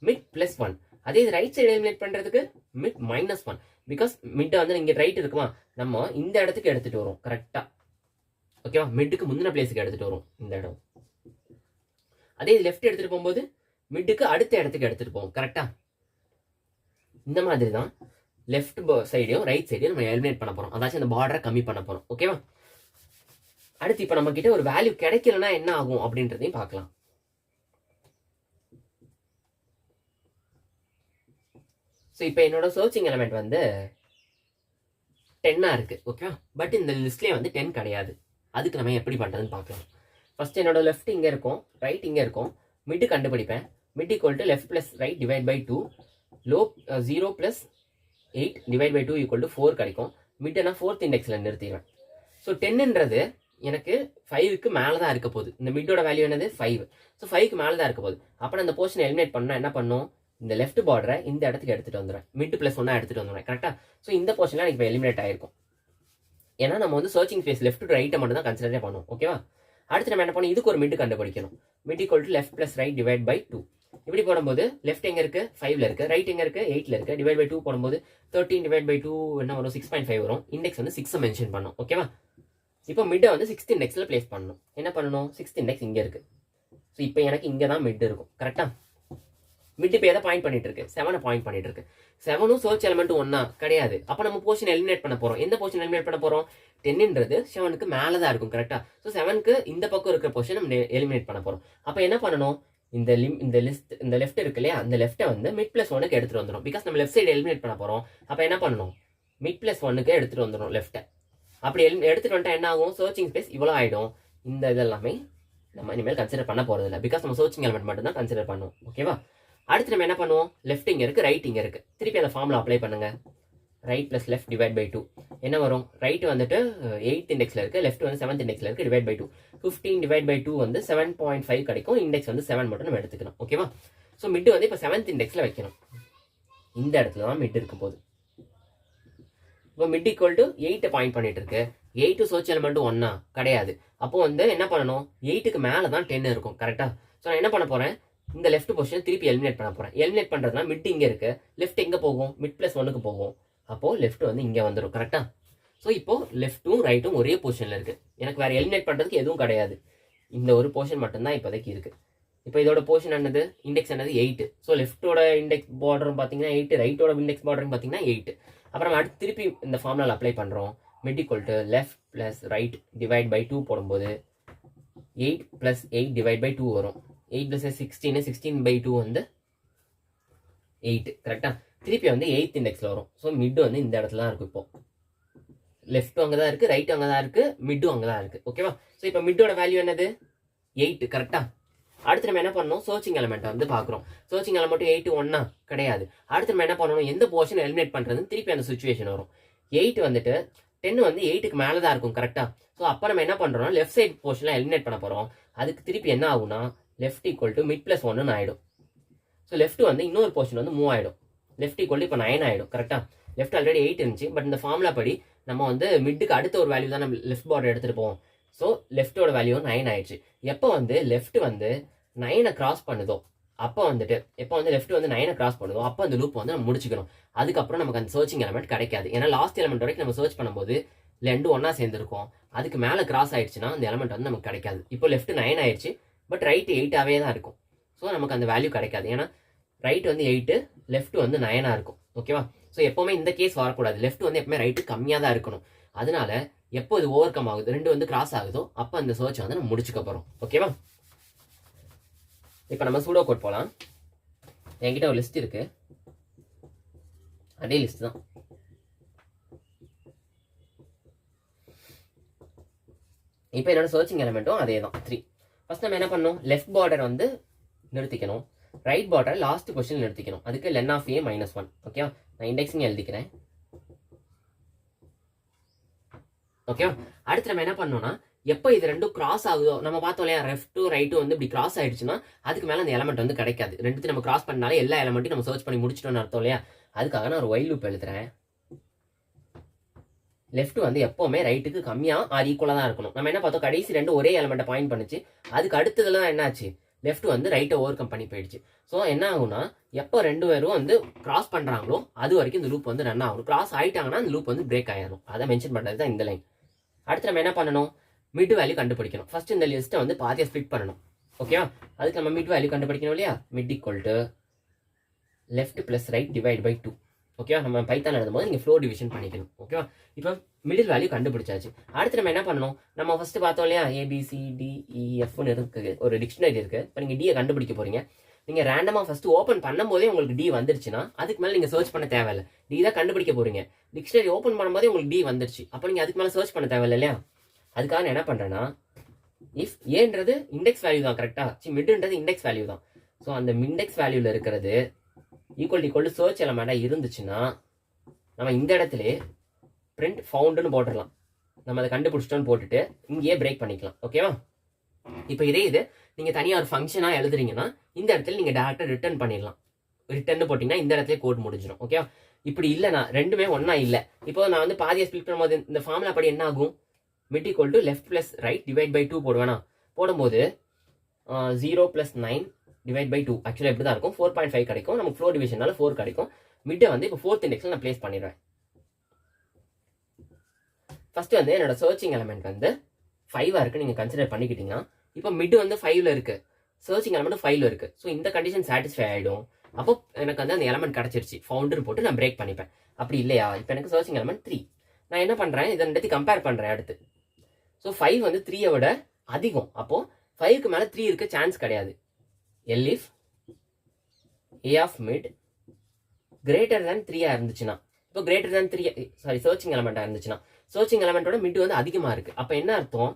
மிட் +1. அதே இது ரைட் சைடு எலிமினேட் பண்ணுறதுக்கு மிட் -1. பிகாஸ் மிட்டை வந்து இங்கே ரைட் இருக்குமா, நம்ம இந்த இடத்துக்கு எடுத்துகிட்டு வரும். கரெக்டாக. ஓகேவா, மிட்டுக்கு முந்தின பிளேஸுக்கு எடுத்துகிட்டு வரும் இந்த இடம். அதே இது லெஃப்ட் எடுத்துகிட்டு போகும்போது மிட்டுக்கு அடுத்த இடத்துக்கு எடுத்துகிட்டு போவோம். கரெக்டாக. இந்த மாதிரி தான் லெஃப்ட் சைடையும் ரைட் சைடையும் நம்ம எலிமினேட் பண்ண போகிறோம். அதாச்சும் அந்த பார்டரை கம்மி பண்ண போகிறோம். ஓகேவா, அடுத்து இப்போ நம்ம கிட்ட ஒரு வேல்யூ கிடைக்கலன்னா என்ன ஆகும் அப்படின்றதையும் பார்க்கலாம். ஸோ இப்போ என்னோட சர்ச்சிங் எலமெண்ட் வந்து 10 இருக்கு. ஓகேவா, பட் இந்த லிஸ்ட்லேயே வந்து 10 கிடையாது. அதுக்கு நம்ம எப்படி பண்ணுறதுன்னு பார்க்கலாம். ஃபர்ஸ்ட் என்னோட லெஃப்ட் இங்கே இருக்கும், ரைட் இங்கே இருக்கும். மிட்டு கண்டுபிடிப்பேன். Mid equal to left plus right divide by 2. Low 0 + 8 divide by 2 equal to 4 கிடைக்கும். மிட்டை நான் 4th இண்டெக்ஸில் நிறுத்திடுவேன். ஸோ 10ன்றது எனக்கு 5க்கு மேலே தான் இருக்க போகுது. இந்த மிட்டோட வேல்யூ என்னது 5. ஸோ 5க்கு மேலே தான் இருக்க போகுது. அப்புறம் அந்த போர்ஷனை எலிமினேட் பண்ணால் என்ன பண்ணும், இந்த லெஃப்ட் பார்டரை இந்த இடத்துக்கு எடுத்துகிட்டு வந்துடுறேன். மிட் +1 எடுத்துகிட்டு வந்துடுறேன். கரெக்டாக. ஸோ இந்த போர்ஷனில் எனக்கு இப்போ எலிமினேட் ஆயிருக்கும். ஏன்னா நம்ம வந்து சர்ச்சிங் ஸ்பேஸ் லெஃப்ட் டு ரைட்டை மட்டும் தான் கன்சிடரே பண்ணுவோம். ஓகேவா, அடுத்து நம்ம என்ன பண்ணணும், இதுக்கு ஒரு மிட் கண்டுபிடிக்கணும். Mid equal to left plus right divide by 2. இப்படி போடும்போது லெஃப்ட் எங்கே இருக்குது 5ல் இருக்குது, ரைட் எங்கே இருக்குது 8ல் இருக்குது. டிவைட் பை 2 போடும்போது 13 டிவைட் பை 2 என்ன வரும் 6.5 வரும். இண்டெக்ஸ் வந்து 6 மென்ஷன் பண்ணணும். ஓகேவா, இப்போ மிட்டை வந்து 6th இண்டெக்ஸில் பிளேஸ் பண்ணணும். என்ன பண்ணணும், 6th இண்டெக்ஸ் இங்கே இருக்குது. ஸோ இப்போ எனக்கு இங்கே தான் மிட் இருக்கும். கரெக்டாக. மிட் இப்போ எதை பாயிண்ட் பண்ணிட்டு இருக்கு, 7 பாயிண்ட் பண்ணிட்டு இருக்கு. 7ம் சர்ச் எலமெண்ட்டும் ஒன்னா கிடையாது. அப்போ நம்ம போர்ஷன் எலிமினேட் பண்ண போறோம். எந்த போர்ஷன் எலிமினேட் பண்ண போறோம், 10ன்றது 7க்கு மேலே தான் இருக்கும். கரெக்டா. ஸோ 7க்கு இந்த பக்கம் இருக்கிற போர்ஷன் நம்ம எலிமினேட் பண்ண போறோம். அப்போ என்ன பண்ணணும், இந்த லிஸ்ட் இந்த லெஃப்ட் இருக்கு இல்லையா, அந்த லெஃப்ட்டை வந்து மிட் +1க்கு எடுத்துட்டு வந்துடும். பிகாஸ் நம்ம லெஃப்ட் சைடு எலிமினேட் பண்ண போறோம். அப்போ என்ன பண்ணணும், மிட் +1க்கு எடுத்துட்டு வந்துடும் லெஃப்ட்டை. அப்படி எடுத்துட்டு வந்துட்டா என்ன ஆகும், சர்ச்சிங் ஸ்பேஸ் இவ்வளோ ஆயிடும். இந்த இதெல்லாமே நம்ம இனிமேல் கன்சிடர் பண்ண போறது இல்லை. பிகாஸ் நம்ம சர்ச்சிங் எலிமெண்ட் மட்டும் தான் கன்சிடர் பண்ணுவோம். ஓகேவா. அடுத்து நம்ம என்ன பண்ணுவோம், லெஃப்ட் இங்கே இருக்கு, ரைட் இங்கே இருக்கு. திருப்பி அந்த ஃபார்முலா அப்ளை பண்ணுங்க. Right plus left divide by 2 என்ன வரும், ரைட் வந்துட்டு 8th இண்டெக்ஸில் இருக்கு, லெஃப்ட் வந்து 7th இண்டெக்ஸில் இருக்கு. டிவைட் பை 2 15 டிவைட் பை 2 வந்து 7.5 கிடைக்கும். இண்டெக்ஸ் வந்து 7 மட்டும் நம்ம எடுத்துக்கணும். ஓகேவா. ஸோ மிட் வந்து இப்போ 7th இண்டெக்ஸில் வைக்கணும். இந்த இடத்துல தான் மிட் இருக்க போகுது. இப்போ மிட் ஈக்குவல் டு 8 பாயிண்ட் பண்ணிட்டு இருக்கு. 8 சர்ச் எலிமெண்ட் 1 கிடையாது. அப்போ வந்து என்ன பண்ணணும், 8க்கு மேலே தான் 10 இருக்கும். கரெக்டா. ஸோ நான் என்ன பண்ண போறேன், இந்த லெஃப்ட் பொசிஷன் திருப்பி எலிமினேட் பண்ண போறேன். எலிமினேட் பண்றதுனா மிட் இங்கே இருக்கு, லெஃப்ட் எங்கே போகும், மிட் +1க்கு போகும். அப்போ லெஃப்ட் வந்து இங்கே வந்துடும். கரெக்டா. ஸோ இப்போ லெஃப்ட்டும் ரைட்டும் ஒரே பொசிஷன்ல இருக்கு. எனக்கு வேற எலிமினேட் பண்றதுக்கு எதுவும் கிடையாது. இந்த ஒரு பொசிஷன் மட்டும்தான் இப்போதைக்கு இருக்கு. இப்போ இதோட போர்ஷன் என்னது, இண்டெக்ஸ் என்னது 8. ஸோ லெஃப்ட்டோட இண்டெக்ஸ் பார்டரும் பார்த்தீங்கன்னா 8, ரைட்டோட இண்டெக்ஸ் பார்டரும் பார்த்தீங்கன்னா 8. அப்புறம் அடுத்து திருப்பி இந்த ஃபார்முலாவில் அப்ளை பண்ணுறோம். Mid equal to left plus right divide by 2 போடும்போது 8 + 8 டிவைட் பை 2 வரும். 8 + 16, 16/2 வந்து 8. கரெக்டாக திருப்பி வந்து 8th இண்டெக்ஸில் வரும். ஸோ மிட் வந்து இந்த இடத்துல தான் இருக்கும். இப்போ லெஃப்ட்டும் அங்கே தான் இருக்குது, ரைட்டும் அங்கே தான் இருக்குது, மிட்டும் அங்கே தான் இருக்குது. ஓகேவா? ஸோ இப்போ மிட்டோட வேல்யூ என்னது 8. கரெக்டாக அடுத்து நம்ம என்ன பண்ணணும், சர்ச்சிங் எலிமெண்ட்டை வந்து பார்க்குறோம். சர்ச்சிங் எலிமெண்ட் 8 ஒன்னா கிடையாது. அடுத்து நம்ம என்ன பண்ணணும், எந்த போர்ஷன் எலிமினேட் பண்ணுறதுன்னு திருப்பி அந்த சுச்சுவேஷன் வரும். 8 வந்துட்டு 10 வந்து 8க்கு மேலே தான் இருக்கும். கரெக்டாக ஸோ அப்போ நம்ம என்ன பண்ணுறோம்னா லெஃப்ட் சைட் போர்ஷனில் எலிமினேட் பண்ண போகிறோம். அதுக்கு திருப்பி என்ன ஆகும்னா left equal to mid plus 1ன்னு ஆகிடும். ஸோ லெஃப்ட் வந்து இன்னொரு போர்ஷன் வந்து மூவ் ஆகிடும். லெஃப்ட் ஈக்குவல் டு இப்போ 9 ஆகிடும். கரெக்டாக லெஃப்ட் ஆல்ரெடி 8 இருந்துச்சு. பட் இந்த ஃபார்முலா படி நம்ம வந்து மிட்டுக்கு அடுத்த ஒரு வேல்யூ தான் நம்ம லெஃப்ட் பார்டர் எடுத்துகிட்டு போவோம். ஸோ லெஃப்ட்டோட வேல்யூ 9 ஆயிடுச்சு. எப்போ வந்து லெஃப்ட் வந்து 9 கிராஸ் பண்ணுதோ அப்போ வந்துட்டு எப்போ வந்து லெஃப்ட் வந்து 9 கிராஸ் பண்ணுதோ அப்போ அந்த லூப் வந்து நம்ம முடிச்சுக்கணும். அதுக்கப்புறம் நமக்கு அந்த சர்ச்சிங் எலிமெண்ட் கிடைக்காது. ஏன்னா லாஸ்ட் எலிமெண்ட் வரைக்கும் நம்ம சர்ச் பண்ணும்போது ரெண்டு ஒன்றா சேர்ந்துருக்கும். அதுக்கு மேலே கிராஸ் ஆயிடுச்சுன்னா அந்த எலிமெண்ட் வந்து நமக்கு கிடைக்காது. இப்போ லெஃப்ட் 9 ஆயிடுச்சு, பட் ரைட் 8ஆகவே தான் இருக்கும். ஸோ நமக்கு அந்த வேல்யூ கிடைக்காது. ஏன்னா ரைட் வந்து 8, லெஃப்ட் வந்து 9 இருக்கும். ஓகேவா? ஸோ எப்போவுமே இந்த கேஸ் வரக்கூடாது. லெஃப்ட் வந்து எப்பவுமே ரைட்டு கம்மியாக தான் இருக்கணும். அதனால எப்போ இது ஓவர் கம் ஆகுது, ரெண்டு வந்து கிராஸ் ஆகுதோ அப்போ அந்த சர்ச் வந்து நம்ம முடிச்சுக்க போகிறோம். ஓகேவா? இப்போ நம்ம சூடோ கோட் போகலாம். என்கிட்ட ஒரு லிஸ்ட் இருக்கு, அதே லிஸ்ட் தான். இப்போ என்னோட சர்ச்சிங் எலிமெண்ட்டும் அதே தான் 3. ஃபர்ஸ்ட் நம்ம என்ன பண்ணணும், லெஃப்ட் பார்டர் வந்து நிறுத்திக்கணும், ரைட் பார்டர் லாஸ்ட் பொசிஷன் நிறுத்திக்கணும். அதுக்கு லென் ஆஃப் a - 1. ஓகேவா? நான் இண்டெக்ஸிங் எழுதிக்கிறேன். ஓகேவா? அடுத்து நம்ம என்ன பண்ணோம்னா எப்போ இது ரெண்டும் கிராஸ் ஆகுதோ, நம்ம பார்த்தோம் இல்லையா, லெஃப்ட்டும் ரைட்டும் வந்து இப்படி கிராஸ் ஆயிடுச்சுன்னா அதுக்கு மேலே அந்த எலமெண்ட் வந்து கிடைக்காது. ரெண்டுத்தையும் நம்ம கிராஸ் பண்ணாலே எல்லா எலமெண்ட்டையும் நம்ம சர்ச் பண்ணி முடிச்சிட்டோம்னு அர்த்தம் இல்லையா? அதுக்காக நான் ஒரு ஒயில் லூப் எழுதுறேன். லெஃப்ட் வந்து எப்போவுமே ரைட்டுக்கு கம்மியாக ஆர் ஈக்குவலாக தான் இருக்கணும். நம்ம என்ன பார்த்தோம், கடைசி ரெண்டு ஒரே எலமெண்ட்டை பாயிண்ட் பண்ணிச்சு. அதுக்கு அடுத்ததுலாம் என்னாச்சு, லெஃப்ட் வந்து ரைட்டை ஓவர் கம் பண்ணி போயிடுச்சு. ஸோ என்ன ஆகும்னா எப்போ ரெண்டு பேரும் வந்து கிராஸ் பண்ணுறாங்களோ அது வரைக்கும் இந்த லூப் வந்து ரன் ஆகணும். கிராஸ் ஆகிட்டாங்கன்னா அந்த லூப் வந்து பிரேக் ஆயிடும். அதை மென்ஷன் பண்ணுறது தான் இந்த லைன். அடுத்து நம்ம என்ன பண்ணணும், மிட் வேல்யூ கண்டுபிடிக்கணும். ஃபர்ஸ்ட் இந்த லிஸ்ட்டை வந்து பாதியாக ஸ்ப்ளிட் பண்ணணும். ஓகேவா? அதுக்கு நம்ம மிட் வேல்யூ கண்டுபிடிக்கணும் இல்லையா? Mid equal to left plus right divide by 2. ஓகேவா? நம்ம பைத்தான் எழுதும்போது நீங்கள் ஃப்ளோர் டிவிஷன் பண்ணிக்கணும். ஓகேவா? இப்போ மிடில் வேல்யூ கண்டுபிடிச்சாச்சு. அடுத்து நம்ம என்ன பண்ணணும், நம்ம ஃபர்ஸ்ட் பார்த்தோம் இல்லையா, ABCDEFன்னு இருக்குது, ஒரு டிக்ஷனரி இருக்குது. இப்போ நீங்கள் டியை கண்டுபிடிக்க போறீங்க. நீங்கள் ரேண்டமாக ஃபர்ஸ்ட் ஓப்பன் பண்ணும்போதே உங்களுக்கு டி வந்துருச்சுன்னா அதுக்கு மேலே நீங்கள் சர்ச் பண்ண தேவையில்லை. டி தான் கண்டுபிடிக்க போறீங்க. டிக்ஷனரி ஓப்பன் பண்ணும்போதே உங்களுக்கு டி வந்துருச்சு. அப்போ நீங்கள் அதுக்கு மேலே சர்ச் பண்ண தேவையில்லை இல்லையா? அதுக்காக நான் என்ன பண்ணுறேன்னா, இஃப் ஏன்றது இண்டெக்ஸ் வேல்யூ தான். கரெக்டாக மிட்ன்றது இண்டெக்ஸ் வேல்யூ தான். ஸோ அந்த இண்டெக்ஸ் வேல்யூவில் இருக்கிறது ஈக்குவல் டு சர்ச் எலமெண்ட்டாக இருந்துச்சுன்னா நம்ம இந்த இடத்துல பிரிண்ட் ஃபவுண்டுன்னு போட்டுடலாம். நம்ம அதை கண்டுபிடிச்சிட்டோன்னு போட்டுட்டு இங்கேயே பிரேக் பண்ணிக்கலாம். ஓகேவா? இப்போ இதே இது நீங்கள் தனியாக ஒரு ஃபங்க்ஷனாக எழுதுறீங்கன்னா இந்த இடத்துல நீங்கள் டேரெக்டாக ரிட்டர்ன் பண்ணிடலாம். ரிட்டர்ன் போட்டிங்கன்னா இந்த இடத்துல கோட் முடிஞ்சிடும். ஓகேவா? இப்படி இல்லைனா ரெண்டுமே ஒன்றா இல்லை. இப்போ நான் வந்து பாதியை ஸ்பிளிட் பண்ணும்போது இந்த ஃபார்முலா படி என்ன ஆகும், mid equal to left plus right divide by 2 போடுவேனா? போடும்போது 0 + 9 டிவைட் பை 2 ஆக்சுவலாக எப்படி தான் இருக்கும், 4.5 கிடைக்கும். நமக்கு ஃப்ளோர் டிவிஷனால 4 கிடைக்கும். மிட்டை வந்து இப்போ 4th இண்டெக்ஸில் நான் பிளேஸ் பண்ணிடுவேன். ஃபர்ஸ்ட் வந்து என்னோட சர்ச்சிங் எலிமெண்ட் வந்து 5 இருக்கு நீங்கள் கன்சிடர் பண்ணிக்கிட்டீங்கன்னா, இப்போ மிட் வந்து 5ல் இருக்கு, சர்ச்சிங் எலிமெண்ட் 5ல் இருக்கு. ஸோ இந்த கண்டிஷன் சாட்டிஸ்ஃபை ஆகிடும். அப்போ எனக்கு வந்து அந்த எலிமெண்ட் கிடச்சிருச்சு, ஃபவுண்டுன்னு போட்டு நான் பிரேக் பண்ணிப்பேன். அப்படி இல்லையா, இப்போ எனக்கு சர்ச்சிங் எலிமெண்ட் 3. நான் என்ன பண்ணுறேன், இதை ரெண்டுத்தையும் கம்பேர் பண்ணுறேன் அடுத்து. ஸோ 5 வந்து 3ஐ விட அதிகம். அப்போ 5க்கு மேலே 3 இருக்க சான்ஸ் கிடையாது. Elif a of mid greater than 3ஆ இருந்துச்சுன்னா, இப்போ கிரேட்டர் தேன் 3 சர்ச்சிங் எலிமெண்ட்டாக இருந்துச்சுன்னா, சர்ச்சிங் எலிமெண்ட்டோட மிட் வந்து அதிகமாக இருக்குது. அப்போ என்ன அர்த்தம்,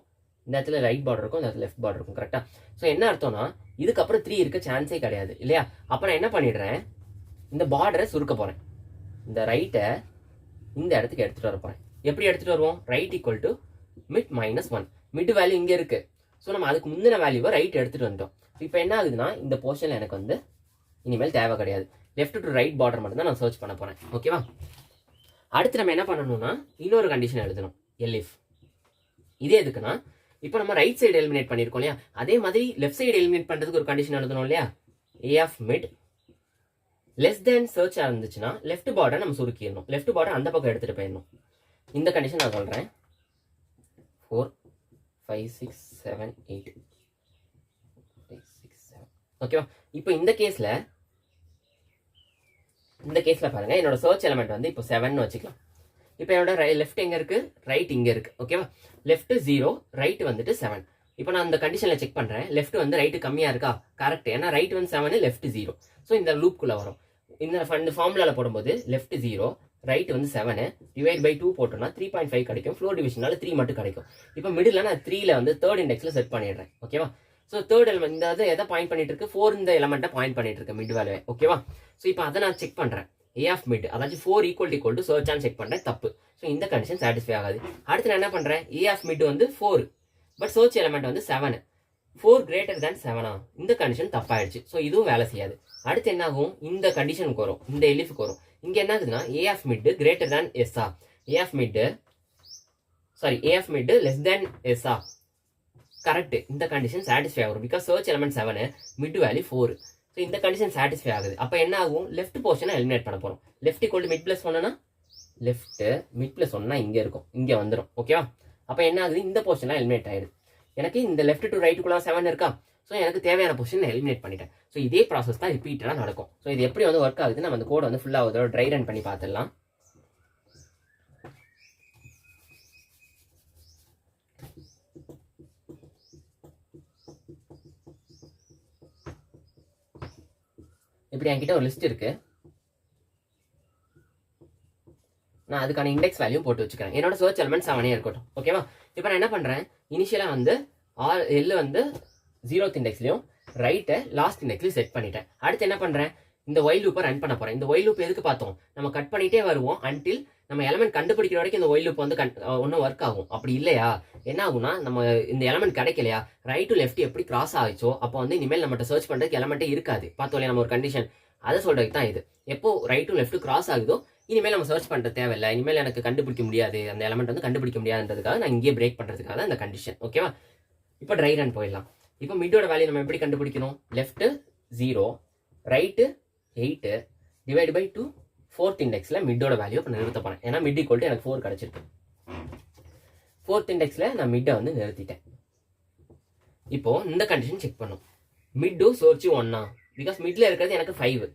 இந்த இடத்துல ரைட் பார்டர் இருக்கும், இந்த இடத்துல லெஃப்ட் பார்டர் இருக்கும். கரெக்டாக? ஸோ என்ன அர்த்தம்னா இதுக்கப்புறம் 3 இருக்க சான்ஸே கிடையாது இல்லையா? அப்போ நான் என்ன பண்ணிடுறேன், இந்த பார்டரை சுருக்க போகிறேன். இந்த ரைட்டை இந்த இடத்துக்கு எடுத்துகிட்டு வர போகிறேன். எப்படி எடுத்துகிட்டு வருவோம், right equal to mid -1. Mid value இங்கே இருக்குது. ஸோ நம்ம அதுக்கு முந்தின வேல்யூவை ரைட் எடுத்துகிட்டு வந்துட்டோம். இப்போ என்ன ஆகுதுன்னா இந்த போர்ஷனில் எனக்கு வந்து இனிமேல் தேவை கிடையாது. லெஃப்ட் டு ரைட் பார்டர் மட்டும் தான் நான் சர்ச் பண்ண போகிறேன். ஓகேவா? அடுத்து நம்ம என்ன பண்ணணும்னா இன்னொரு கண்டிஷன் எழுதணும், எல்இஃப். இதே எதுக்குன்னா இப்போ நம்ம ரைட் சைடு எலிமினேட் பண்ணியிருக்கோம் இல்லையா, அதே மாதிரி லெஃப்ட் சைடு எலிமினேட் பண்ணுறதுக்கு ஒரு கண்டிஷன் எழுதணும் இல்லையா. a of mid less than சர்ச்சாக இருந்துச்சுன்னா லெஃப்ட் பார்டர் நம்ம சுருக்கிடணும். லெஃப்ட் பார்டர் அந்த பக்கம் எடுத்துகிட்டு போயிடணும். இந்த கண்டிஷன் நான் சொல்கிறேன். 4 5 6 7 8 5 6 7 ஓகேவா? இப்போ இந்த கேஸில் பாருங்க, என்னோட சர்ச் எலமெண்ட் வந்து இப்போ 7 வச்சுக்கலாம். இப்போ என்னோட லெஃப்ட் எங்கே இருக்குது, ரைட் இங்கே இருக்குது. ஓகேவா? லெஃப்ட் 0, ரைட் வந்துட்டு 7. இப்போ நான் அந்த கண்டிஷனில் செக் பண்ணுறேன். லெஃப்ட் வந்து ரைட்டு கம்மியாக இருக்கா? கரெக்ட். ஏன்னா ரைட் வந்து 7, லெஃப்ட் 0. ஸோ இந்த லூப்குள்ளே வரும். இந்த ஃபார்முலாவில் போடும்போது லெஃப்ட் 0, ரைட் வந்து 7 டிவைட் பை 2 போட்டோம்னா 3.5 கிடைக்கும். ஃப்ளோர் டிவிஷனால 3 மட்டும் கிடைக்கும். இப்போ மிடில் நான் 3ல வந்து தேர்ட் இண்டெக்ஸில் செட் பண்ணிடுறேன். ஓகேவா? ஸோ தேர்ட் எலமெண்ட் இந்த அது எதை பாயிண்ட் பண்ணிட்டு இருக்கு? 4 இந்த எலமெண்ட்டை பாயிண்ட் பண்ணிட்டு இருக்கு மிட் வேல்யூ. ஓகேவா? ஸோ இப்போ அதை நான் செக் பண்ணுறேன். A of mid, அதாச்சும் 4 equal to search and check பண்ணுறேன். தப்பு. ஸோ இந்த கண்டிஷன் சாட்டிஸ்ஃபை ஆகாது. அடுத்து நான் என்ன பண்ணுறேன்? A of mid வந்து 4, பட் சர்ச் எலமெண்ட் வந்து 7. 4 கிரேட்டர் தேன் 7. இந்த கண்டிஷன் தப்பாயிடுச்சு. ஸோ இதுவும் வேலை செய்யாது. அடுத்து என்ன ஆகும்? இந்த கண்டிஷனுக்கு வரும், இந்த எலிஃபுக்கு வரும். இங்கே என்ன ஆகுதுன்னா A of mid greater than S. A of mid less than S. Correct. இந்த கண்டிஷன் சாட்டிஸ்ஃபை ஆகும். Because search element 7, mid value 4. So இந்த கண்டிஷன் சாட்டிஸ்ஃபை ஆகுது. அப்போ என்ன ஆகும்? லெஃப்ட் போர்ஷனை எலிமினேட் பண்ண போகிறோம். Left equal to mid plus 1னா லெஃப்ட் மிட் பிளஸ் 1னா இங்கே இருக்கும், இங்கே வந்துடும். ஓகேவா? அப்போ என்ன ஆகுது? இந்த போர்ஷன்லாம் எலிமினேட் ஆயிடுது. எனக்கு இந்த லெஃப்ட் டு ரைட்டுக்குள்ள 7 இருக்கா? ஸோ எனக்கு தேவையான போர்ஷன் எலிமினேட் பண்ணிட்டேன். ஸோ இதே ப்ராசஸ் தான் ரிப்பீட்டடாக நடக்கும். ஸோ இது எப்படி வந்து ஒர்க் ஆகுது, நம்ம அந்த கோடை வந்து ஃபுல்லாக ஒரு ட்ரை ரன் பண்ணி பார்த்துடலாம். இப்படி என்கிட்ட ஒரு லிஸ்ட் இருக்கு. நான் அதுக்கான இண்டெக்ஸ் வேல்யூ போட்டு வச்சுக்கிறேன். என்னோட சர்ச் எலமெண்ட் 7 இருக்கட்டும். ஓகேவா? இப்போ நான் என்ன பண்றேன்? இனிஷியலாக வந்து எல் வந்து 0th இண்டெக்ஸ்லையும் ரைட்டை லாஸ்ட் இண்டெக்ஸ்லையும் செட் பண்ணிட்டேன். அடுத்து என்ன பண்றேன்? இந்த ஒயில் லூப்பை ரன் பண்ண போறேன். இந்த ஒயில் லூப் எதுக்கு பார்த்தோம்? நம்ம கட் பண்ணிட்டே வருவோம் அன்டில் நம்ம எலமெண்ட் கண்டுபிடிக்கிற வரைக்கும் இந்த ஒயில் லூப் வந்து ஒன்றும் ஒர்க் ஆகும். அப்படி இல்லையா என்ன ஆகும்னா, நம்ம இந்த எலமெண்ட் கிடைக்கலையா, ரைட் டு லெஃப்ட் எப்படி கிராஸ் ஆகிச்சோ அப்போ வந்து இனிமேல் நம்மகிட்ட சர்ச் பண்றதுக்கு எலமெண்ட்டே இருக்காது. பார்த்தோம் இல்லையா நம்ம ஒரு கண்டிஷன், அதை சொல்றதுக்கு தான் இது. எப்போ ரைட் டு லெஃப்ட் கிராஸ் ஆகுதோ இனிமேல் நம்ம சர்ச் பண்ணுற தேவையில்லை, இனிமேல் எனக்கு கண்டுபிடிக்க முடியாது, அந்த எலமெண்ட் வந்து கண்டுபிடிக்க முடியாதுன்றதுக்காக நான் இங்கே பிரேக் பண்ணுறதுக்காக தான் இந்த கண்டிஷன். ஓகேவா? இப்போ ட்ரை ரன் போயிடலாம். இப்போ மிட்டோட வேல்யூ நம்ம எப்படி கண்டுபிடிக்கணும்? Left 0, right 8 divide by 2 4th இண்டெக்ஸில் மிட்டோட வேல்யூ இப்போ நிறுத்த போகிறேன். ஏன்னா மிட் ஈக்குவல் டு எனக்கு 4 கிடச்சிருக்கு. 4th இண்டெக்ஸில் நான் மிட்டை வந்து நிறுத்திட்டேன். இப்போ இந்த கண்டிஷன் செக் பண்ணும். மிட்டு சர்ச் 1 பிகாஸ் மிட்ல இருக்கிறது எனக்கு 5,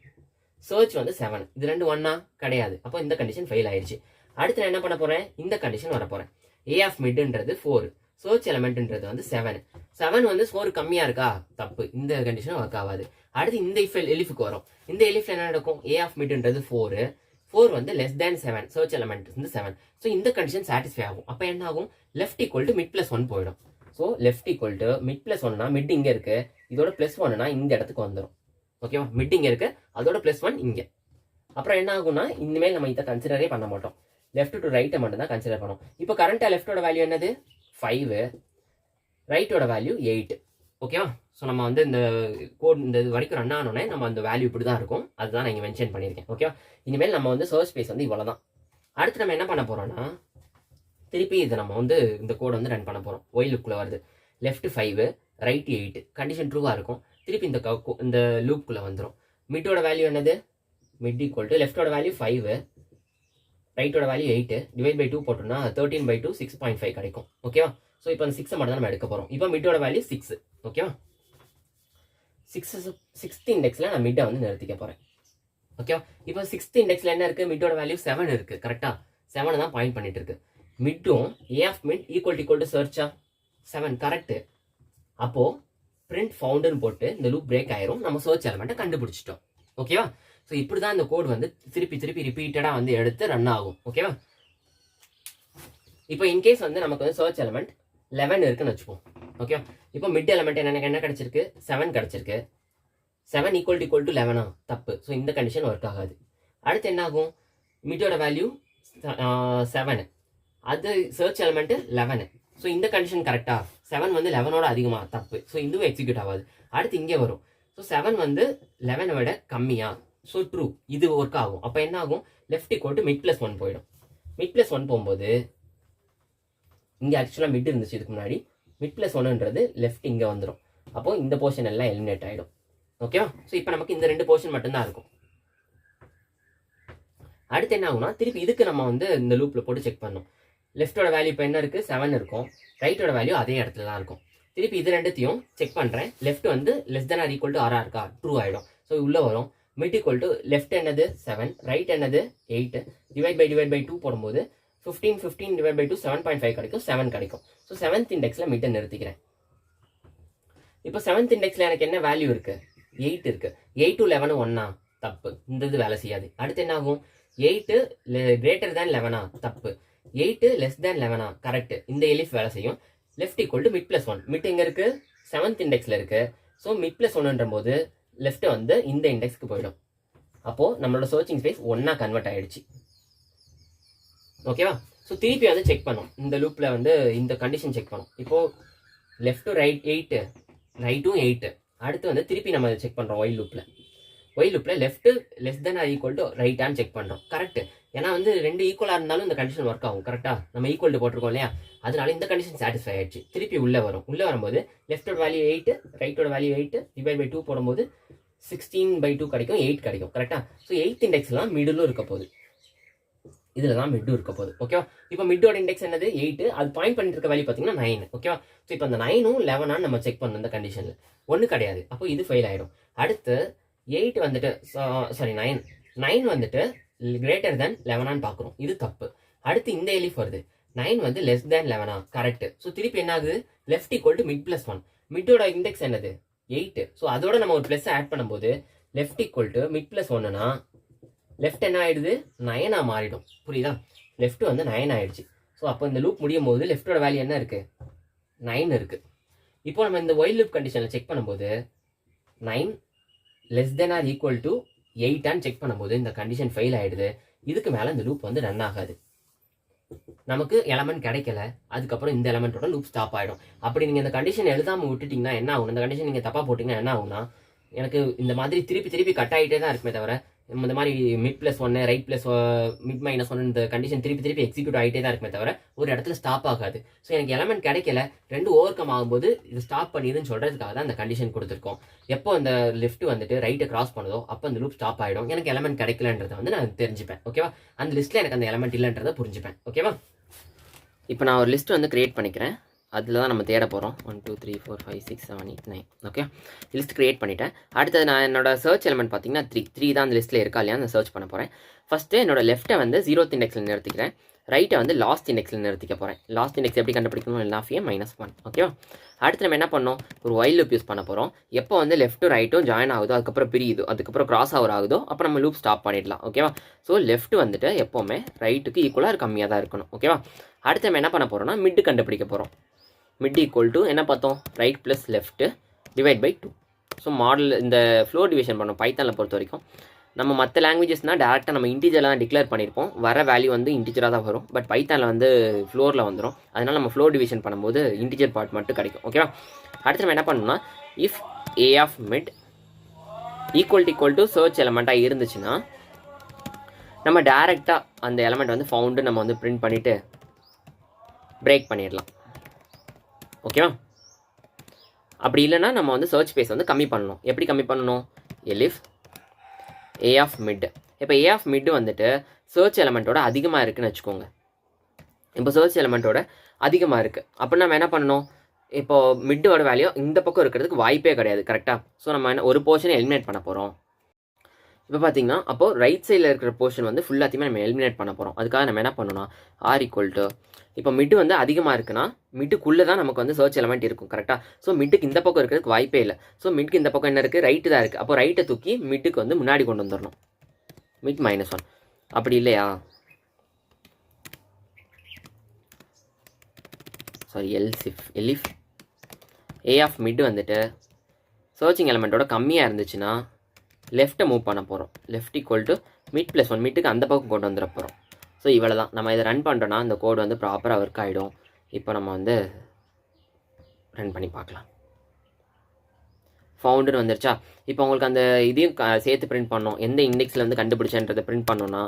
சர்ச் வந்து 7. இது ரெண்டு 1 கிடையாது. அப்போ இந்த கண்டிஷன் ஃபெயில் ஆயிடுச்சு. அடுத்து நான் என்ன பண்ண போறேன்? இந்த கண்டிஷன் வர போறேன். A of midன்றது 4, சர்ச் எலமெண்ட்ன்றது வந்து 7. 7 வந்து 4 கம்மியா இருக்கா? தப்பு. இந்த கண்டிஷன் ஒர்க் ஆகாது. அடுத்து இந்த எலிஃபுக்கு வரும். இந்த எலிஃப்ல என்ன நடக்கும்? A of midன்றது 4 வந்து லெஸ் தேன் 7, சர்ச் எலமெண்ட் வந்து 7. ஸோ இந்த கண்டிஷன் சாட்டிஸ்ஃபை ஆகும். அப்போ என்ன ஆகும்? Left equal to mid plus 1 போயிடும். So left equal to mid plus 1னா மிட் இங்கே இருக்கு, இதோட பிளஸ் 1னா இந்த இடத்துக்கு வந்துடும். ஓகேவா? மிட் இங்கே இருக்கு, அதோட பிளஸ் 1 இங்கே. அப்புறம் என்ன ஆகும்னா, இனிமேல் நம்ம இதை கன்சிடரே பண்ண மாட்டோம். லெஃப்ட் டு ரைட்டை மட்டும் தான் கன்சிடர் பண்ணுவோம். இப்போ கரண்டா லெஃப்டோட வேல்யூ என்னது? 5, ரைட்டோட வேல்யூ 8. ஓகேவா? ஸோ நம்ம வந்து இந்த கோட் இந்த இது வரைக்கும் ரன் ஆனோடனே நம்ம அந்த வேல்யூ இப்படி தான் இருக்கும். அதுதான் நான் இங்கே மென்ஷன் பண்ணியிருக்கேன். ஓகேவா? இனிமேல் நம்ம வந்து சர்ச் ஸ்பேஸ் வந்து இவ்வளோ தான். அடுத்து நம்ம என்ன பண்ண போறோம்னா, திருப்பி இதை நம்ம வந்து இந்த கோட் வந்து ரன் பண்ண போகிறோம். ஒய் லுக்குள்ளே வருது. லெஃப்ட் 5, ரைட் 8, கண்டிஷன் ட்ரூவாக இருக்கும். திருப்பி இந்த லூப்புக்குள்ளே வந்துடும். மிட்டோட வேல்யூ என்னது? மிட் ஈக்குவல் டு லெஃப்டோட வேல்யூ 5, ரைட்டோட வேல்யூ 8 டிவைட் பை 2 போட்டோம்னா 13/2 6.5 கிடைக்கும். ஓகேவா? ஸோ இப்போ அந்த 6 மட்டும் தான் நம்ம எடுக்க போகிறோம். இப்போ மிட்டோட வேல்யூ 6. ஓகேவா? 6th இண்டெக்ஸில் நான் மிட்டை வந்து நிறுத்திக்க போகிறேன். ஓகேவா? இப்போ 6th இண்டெக்ஸில் என்ன இருக்குது? மிட்டோட வேல்யூ 7 இருக்குது. கரெக்டாக 7 தான் பாயிண்ட் பண்ணிட்டு இருக்கு. மிட்டும் A of mid equal to Charcha 7. Correct. அப்போது பிரிண்ட் ஃபவுண்டுன்னு போட்டு இந்த லூப் பிரேக் ஆயிரும். நம்ம சர்ச் எலமெண்ட்டை கண்டுபிடிச்சிட்டோம். ஓகேவா? ஸோ இப்படி தான் இந்த கோட் வந்து திருப்பி ரிப்பீட்டடாக வந்து எடுத்து ரன் ஆகும். ஓகேவா? இப்போ இன்கேஸ் வந்து நமக்கு வந்து சர்ச் எலமெண்ட் 11 இருக்குன்னு வச்சுப்போம். ஓகேவா? இப்போ மிட் எலமெண்ட் என்ன கிடைச்சிருக்கு? 7 கிடைச்சிருக்கு. 7 ஈக்குவல் டு 11 தப்பு. ஸோ இந்த கண்டிஷன் ஒர்க் ஆகாது. அடுத்து என்ன ஆகும்? மிட்டோட வேல்யூ 7, அது சர்ச் எலமெண்ட் 11. ஸோ இந்த கண்டிஷன் கரெக்டா? 7 வந்து 11ஓட அதிகமா? தப்பு. ஸோ இதுவும் எக்ஸிக்யூட் ஆகாது. அடுத்து இங்கே வரும். ஸோ 7 வந்து 11 விட கம்மியா? So true. இது ஒர்க் ஆகும். அப்போ என்ன ஆகும்? Left equal to mid plus 1 போயிடும். மிட் பிளஸ் 1 போகும்போது இங்கே ஆக்சுவலாக மிட் இருந்துச்சு இதுக்கு முன்னாடி. மிட் பிளஸ் 1ன்றது லெஃப்ட் இங்கே வந்துடும். அப்போ இந்த போர்ஷன் எல்லாம் எலிமினேட் ஆகிடும். ஓகேவா? ஸோ இப்போ நமக்கு இந்த 2 போர்ஷன் மட்டும்தான் இருக்கும். அடுத்து என்ன ஆகும்னா, திருப்பி இதுக்கு நம்ம வந்து இந்த லூப்பில் போட்டு செக் பண்ணணும். லெஃப்டோட வேல்யூ இப்போ என்ன இருக்குது? 7 இருக்கும். ரைட்டோட வேல்யூ அதே இடத்துல தான் இருக்கும். திருப்பி இது ரெண்டுத்தையும் செக் பண்ணுறேன். லெஃப்ட் வந்து less than or equal to ஆரா இருக்கா, ட்ரூ ஆகிடும். ஸோ உள்ளே வரும். மிட் ஈக்குவல் டு லெஃப்ட் என்னது 7, ரைட் என்னது 8, டிவைட் பை 2 போடும்போது 15 டிவைட் பை 2 7.5 கிடைக்கும், 7 கிடைக்கும். So 7th இண்டெக்ஸில் மிட்டை நிறுத்திக்கிறேன். இப்போ 7th இண்டெக்ஸில் எனக்கு என்ன வேல்யூ இருக்குது, 8 இருக்குது. 8 to 11 ஒன்னா தப்பு, இந்த இது வேலை செய்யாது. அடுத்து என்ன ஆகும், 8 கிரேட்டர் தேன் 11 தப்பு, 8 லெஸ் தேன் 11 கரெக்ட், இந்த எலிஃப் வேலை செய்யும். Left equal to mid plus 1, mid எங்கே இருக்குது 7th இண்டெக்ஸில் இருக்குது. ஸோ மிட் ப்ளஸ் 1ன்ற போது லெஃப்ட் வந்து இந்த இண்டெக்ஸ்க்கு போயிடும். அப்போது நம்மளோட சர்ச்சிங் ஸ்பேஸ் ஒன்றா கன்வெர்ட் ஆகிடுச்சு. ஓகேவா? ஸோ திருப்பி வந்து செக் பண்ணோம். இந்த லூப்பில் வந்து இந்த கண்டிஷன் செக் பண்ணோம். இப்போது லெஃப்ட் டு ரைட் 8, ரைட்டும் 8. அடுத்து வந்து திருப்பி நம்ம செக் பண்ணுறோம் ஒயில் லூப்பில் left less than or equal to ரைட்டான்னு செக் பண்ணுறோம். கரெக்ட், ஏன்னா வந்து ரெண்டு ஈக்குவலாக இருந்தாலும் இந்த கண்டிஷன் ஒர்க் ஆகும். கரெக்டாக நம்ம ஈக்குவல் டு போட்டிருக்கோம் இல்லையா, அதனால இந்த கண்டிஷன் சாட்டிஸ்ஃபை ஆயிடுச்சு. திருப்பி உள்ளே வரும்போது லெஃப்டோட வேல்யூ 8, ரைட்டோட வேல்யூ 8, டிவைட் பை 2 போடும்போது 16/2 கிடைக்கும், 8 கிடைக்கும். கரெக்டாக? ஸோ 8th இண்டெக்ஸ்லாம் மிடிலும் இருக்க போகுது, இதில் தான் மிட்டும் இருக்க போகுது. ஓகேவா? இப்போ மிட்டோட இண்டெக்ஸ் என்னது 8, அது பாயிண்ட் பண்ணிட்டு இருக்க வேல்யூ பார்த்தீங்கன்னா 9. ஓகேவா? ஸோ இப்போ அந்த 9ம் 11 நம்ம செக் பண்ணணும். இந்த கண்டிஷனில் ஒன்று கிடையாது, அப்போ இது ஃபெயில் ஆகிடும். அடுத்து 8 வந்துட்டு 9 வந்துட்டு கிரேட்டர் தேன் 11 பார்க்குறோம், இது தப்பு. அடுத்து இந்த எலிஃப் வருது, 9 வந்து லெஸ் தேன் 11 கரெக்ட். ஸோ திருப்பி என்ன ஆகுது, left equal to mid plus 1, மிட்டோட இண்டெக்ஸ் என்னது 8. ஸோ அதோட நம்ம ஒரு ப்ளஸ் ஆட் பண்ணும்போது left equal to mid plus 1னா லெஃப்ட் என்ன ஆயிடுது 9 மாறிடும். புரியுதா? லெஃப்ட் வந்து 9 ஆயிடுச்சு. ஸோ அப்போ இந்த லூப் முடியும் போது லெஃப்டோட வேல்யூ என்ன இருக்கு 9 இருக்கு. இப்போ நம்ம இந்த ஒயில் லூப் கண்டிஷனில் செக் பண்ணும்போது 9 less than or equal to 8 check பண்ணும்போது இந்த கண்டிஷன் ஃபெயில் ஆயிடுது. இதுக்கு மேலே இந்த லூப் வந்து ரன் ஆகாது. நமக்கு எலமெண்ட் கிடைக்கல, அதுக்கப்புறம் இந்த எலமெண்ட்டோட லூப் ஸ்டாப் ஆகிடும். அப்படி நீங்கள் இந்த கண்டிஷன் எழுதாமல் விட்டுட்டிங்கன்னா என்ன ஆகும், இந்த கண்டிஷன் நீங்கள் தப்பாக போட்டிங்கன்னா என்ன ஆகும்னா, எனக்கு இந்த மாதிரி திருப்பி கட் ஆகிட்டே தான் இருக்குமே தவிர, இந்த மாதிரி mid plus 1 right plus mid minus 1 இந்த கண்டிஷன் திருப்பி எக்ஸிக்யூட் ஆகிட்டே தான் இருக்குமே தவிர ஒரு இடத்துல ஸ்டாப் ஆகாது. ஸோ எனக்கு எலமெண்ட் கிடைக்கல, ரெண்டு ஓவர் கம் ஆகும்போது இது ஸ்டாப் பண்ணிடுன்னு சொல்கிறதுக்காக தான் அந்த கண்டிஷன் கொடுத்துருக்கோம். எப்போ அந்த லெஃப்ட் வந்துட்டு ரைட்டை கிராஸ் பண்ணுதோ அப்போ அந்த லூப் ஸ்டாப் ஆகிடும். எனக்கு எலமெண்ட் கிடைக்கலன்றதை வந்து நான் தெரிஞ்சுப்பேன். ஓகேவா? அந்த லிஸ்ட்டில் எனக்கு அந்த எலமெண்ட் இல்லைன்றதை புரிஞ்சுப்பேன். ஓகேவா? இப்போ நான் ஒரு லிஸ்ட் வந்து கிரியேட் பண்ணிக்கிறேன். அதில் தான் நம்ம தேட போகிறோம். 1 2 3 4 5 6 7 8 9. ஓகே, லிஸ்ட் க்ரியேட் பண்ணிட்டேன். அடுத்தது நான் என்னோட சர்ச் எலமெண்ட் பார்த்தீங்கன்னா 3 தான் அந்த லிஸ்ட்டில் இருக்கா இல்லையா, நான் சர்ச் பண்ண போகிறேன். ஃபஸ்ட்டு என்னோட லெஃப்ட்டை வந்து 0th இண்டெக்ஸில் நிறுத்திக்கிறேன், ரைட்டை வந்து லாஸ்ட் இண்டெக்ஸில் நிறுத்திக்க போகிறேன். லாஸ்ட் இண்டெக்ஸ் எப்படி கண்டுபிடிக்கணும், -1. ஓகேவா? அடுத்து நம்ம என்ன பண்ணோம், ஒரு ஒயில் லூப் யூஸ் பண்ண போகிறோம். எப்போ வந்து லெஃப்ட்டும் ரைட்டும் ஜாயின் ஆகுதோ, அதுக்கப்புறம் பிரியுதோ, அதுக்கப்புறம் கிராஸ் ஓவர் ஆகுதோ, அப்போ நம்ம லூப் ஸ்டாப் பண்ணிடலாம். ஓகேவா? ஸோ லெஃப்ட் வந்துட்டு எப்போவுமே ரைட்டுக்கு ஈக்குவலாக கம்மியாக தான் இருக்கணும். ஓகேவா? அடுத்து நம்ம என்ன பண்ண போகிறோம்னா மிட்டு கண்டுபிடிக்க போகிறோம். மிட் ஈக்குவல் டு என்ன பார்த்தோம், right plus left divide by 2. So மாடல் இந்த ஃப்ளோர் டிவிஷன் பண்ணோம் பைத்தானில் பொறுத்த வரைக்கும். நம்ம மற்ற லாங்குவேஜஸ்னால் டேரெக்டாக நம்ம இன்டிஜரில் தான் டிக்ளேர் பண்ணியிருப்போம், வர வேல்யூ வந்து இன்டிஜராக தான் வரும். பட் பைத்தானில் வந்து ஃப்ளோரில் வந்துடும். அதனால் நம்ம ஃப்ளோர் டிவிஷன் பண்ணும்போது இன்டிஜர் பார்ட் மட்டும் கிடைக்கும். ஓகேவா? அடுத்து நம்ம என்ன பண்ணணும்னா, if A of mid equal to search எலமெண்ட்டாக இருந்துச்சுன்னா நம்ம டேரெக்டாக அந்த எலமெண்ட் வந்து ஃபவுண்டு நம்ம வந்து பிரிண்ட் பண்ணிவிட்டு பிரேக் பண்ணிடலாம். ஓகேவா? அப்படி இல்லைன்னா நம்ம வந்து சர்ச் ஸ்பேஸ் வந்து கம்மி பண்ணணும். எப்படி கம்மி பண்ணணும், எலிஃப் ஏ ஆஃப் மிட். இப்போ ஏ ஆஃப் மிட் வந்துட்டு சர்ச் எலமெண்ட்டோட அதிகமாக இருக்குதுன்னு வச்சுக்கோங்க. இப்போ சர்ச் எலமெண்ட்டோட அதிகமாக இருக்குது அப்படின்னா நம்ம என்ன பண்ணணும், இப்போது மிட்டோட வேல்யூ இந்த பக்கம் இருக்கிறதுக்கு வாய்ப்பே கிடையாது. கரெக்டாக? ஸோ நம்ம என்ன ஒரு போர்ஷனை எலிமினேட் பண்ண போகிறோம். இப்போ பார்த்தீங்கன்னா அப்போது ரைட் சைடில் இருக்கிற போர்ஷன் வந்து ஃபுல்லாத்தையுமே நம்ம எலிமினேட் பண்ண போகிறோம். அதுக்காக நம்ம என்ன பண்ணணும்னா ஆர் ஈக்குவல் டு, இப்போ மிட்டு வந்து அதிகமாக இருக்குன்னா மிட்டுக்குள்ளே தான் நமக்கு வந்து சர்ச் எலமெண்ட் இருக்கும். கரெக்டாக? ஸோ மிட்டுக்கு இந்த பக்கம் இருக்கிறதுக்கு வாய்ப்பே இல்லை. ஸோ மிட்டுக்கு இந்த பக்கம் என்ன இருக்குது, ரைட்டு தான் இருக்குது. அப்போ ரைட்டை தூக்கி மிட்டுக்கு வந்து முன்னாடி கொண்டு வந்துடணும், மிட் -1. அப்படி இல்லையா, sorry elif A of mid வந்துட்டு சர்ச்சிங் எலமெண்ட்டோட கம்மியாக இருந்துச்சுன்னா லெஃப்ட்டை மூவ் பண்ண போகிறோம். லெஃப்ட் ஈக்குவல் டு மிட் +1, மிட்டுக்கு அந்த பக்கம் கொண்டு வந்துட போகிறோம். ஸோ இவ்வளோ தான். நம்ம இதை ரன் பண்ணுறோன்னா இந்த கோடு வந்து ப்ராப்பராக ஒர்க் ஆகிடும். இப்போ நம்ம வந்து ரன் பண்ணி பார்க்கலாம். ஃபவுண்டுன்னு வந்துருச்சா? இப்போ உங்களுக்கு அந்த இதையும் சேர்த்து பிரிண்ட் பண்ணோம், எந்த இண்டெக்ஸில் வந்து கண்டுபிடிச்சன்றதை பிரிண்ட் பண்ணோன்னா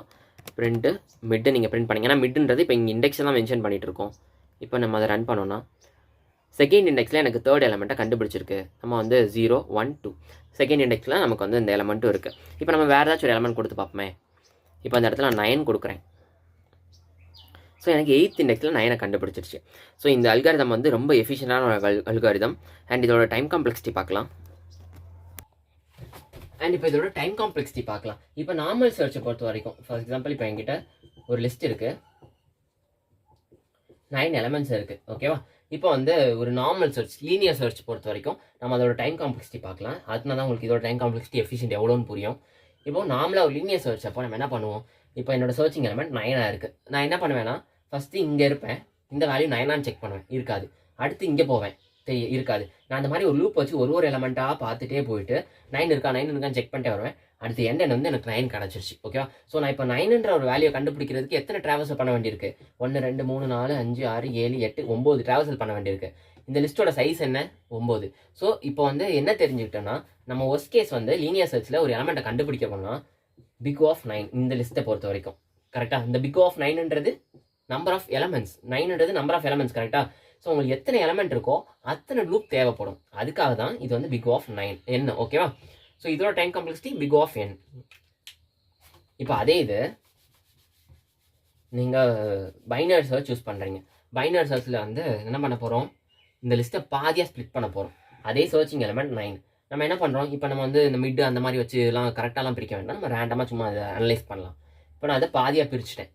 பிரிண்ட்டு மிட்டு நீங்கள் பிரிண்ட் பண்ணிங்க. ஏன்னா மிட்டுன்றது இப்போ இங்கே இண்டெக்ஸில் தான் மென்ஷன் பண்ணிகிட்டு இருக்கோம். இப்போ நம்ம அதை ரன் பண்ணோன்னா செகண்ட் இண்டெக்ஸில் எனக்கு தேர்ட் எலமெண்ட்டை கண்டுபிடிச்சிருக்கு. நம்ம வந்து 0 1 2 செகண்ட் இண்டெக்ஸில் நமக்கு வந்து இந்த எலமெண்ட்டும் இருக்குது. இப்போ நம்ம வேறு ஏதாச்சும் ஒரு எலமெண்ட் கொடுத்து பார்ப்போமே. இப்போ அந்த இடத்துல நான் 9 கொடுக்குறேன். ஸோ ஸோ எனக்கு 8th இண்டெக்ஸில் 9 கண்டுபிடிச்சிருச்சு. ஸோ இந்த அல்காரிதம் வந்து ரொம்ப எஃபிஷியண்டான ஒரு அல்காரிதம். அண்ட் இதோட டைம் காம்ப்ளெக்சிட்டி பார்க்கலாம். அண்ட் இப்போ இதோட டைம் காம்ப்ளெக்சிட்டி பார்க்கலாம். இப்போ நார்மல் சர்ச்சை பொறுத்த வரைக்கும், ஃபார் எக்ஸாம்பிள் இப்போ என்கிட்ட ஒரு லிஸ்ட் இருக்குது, 9 எலமெண்ட்ஸ் இருக்குது. ஓகேவா? இப்போ வந்து ஒரு நார்மல் சர்ச், லீனியர் சர்ச் பொறுத்த வரைக்கும் நம்ம அதோட டைம் காம்ப்ளெக்சிட்டி பார்க்கலாம். அதுனா தான் உங்களுக்கு இதோட டைம் காம்ப்ளெக்சிட்டி எஃபிஷியன்ட் எவ்வளோன்னு புரியும். இப்போ நார்மலாக ஒரு லீனியர் சர்ச் அப்போ நம்ம என்ன பண்ணுவோம், இப்போ என்னோட சர்ச்சிங் எலமெண்ட் 9 இருக்குது. நான் என்ன பண்ணுவேன்னா, ஃபஸ்ட்டு இங்கே இருப்பேன், இந்த வேல்யூ 9 செக் பண்ணுவேன், இருக்காது. அடுத்து இங்கே போவேன், இருக்காது. நான் அந்த மாதிரி ஒரு லூப் வச்சு ஒரு எலமெண்ட்டாக பார்த்துட்டே போயிட்டு 9 இருக்கான்னு செக் பண்ணிட்டே வருவேன். அடுத்து எண்ட் வந்து எனக்கு 9 கிடச்சிருச்சு. ஓகேவா? ஸோ நான் இப்போ 9ன்ற ஒரு வேல்யூ கண்டுபிடிக்கிறதுக்கு எத்தனை ட்ராவல்ஸல் பண்ண வேண்டியிருக்கு? 1 2 3 4 5 6 7 8 9 ட்ராவல்ஸல் பண்ண வேண்டியிருக்கு. இந்த லிஸ்ட்டோட சைஸ் என்ன? 9. ஸோ இப்போ வந்து என்ன தெரிஞ்சுக்கிட்டோன்னா, நம்ம ஒர்ஸ்ட் கேஸ் வந்து லீனியர் சர்ச்சில் ஒரு எலமெண்ட்டை கண்டுபிடிக்க போனால் பிக் ஆஃப் 9 இந்த லிஸ்ட்டை பொறுத்த வரைக்கும். கரெக்டாக? இந்த பிக் ஆஃப் 9ன்றது நம்பர் ஆஃப் எலமெண்ட்ஸ், 9ன்றது நம்பர் ஆஃப் எலமெண்ட்ஸ். கரெக்டாக? ஸோ உங்களுக்கு எத்தனை எலமெண்ட் இருக்கோ அத்தனை லூப் தேவைப்படும். அதுக்காக தான் இது வந்து பிக் ஆஃப் 9 என்ன. ஓகேவா? ஸோ இதோட time complexity big of n. இப்போ அதே இது நீங்கள் பைனரி சர்ச் யூஸ் பண்ணுறீங்க. பைனரி சர்ச்சில் வந்து என்ன பண்ண போகிறோம், இந்த லிஸ்ட்டை பாதியாக ஸ்ப்ளிட் பண்ண போகிறோம். அதே சர்ச்சிங் எலமெண்ட் 9. நம்ம என்ன பண்ணுறோம், இப்போ நம்ம வந்து இந்த மிட் அந்த மாதிரி வச்சு எல்லாம் கரெக்டாலாம் பிரிக்க வேண்டாம், நம்ம ரேண்டமாக சும்மா அதை அனலைஸ் பண்ணலாம். இப்போ நான் அதை பாதியாக பிரிச்சுட்டேன்.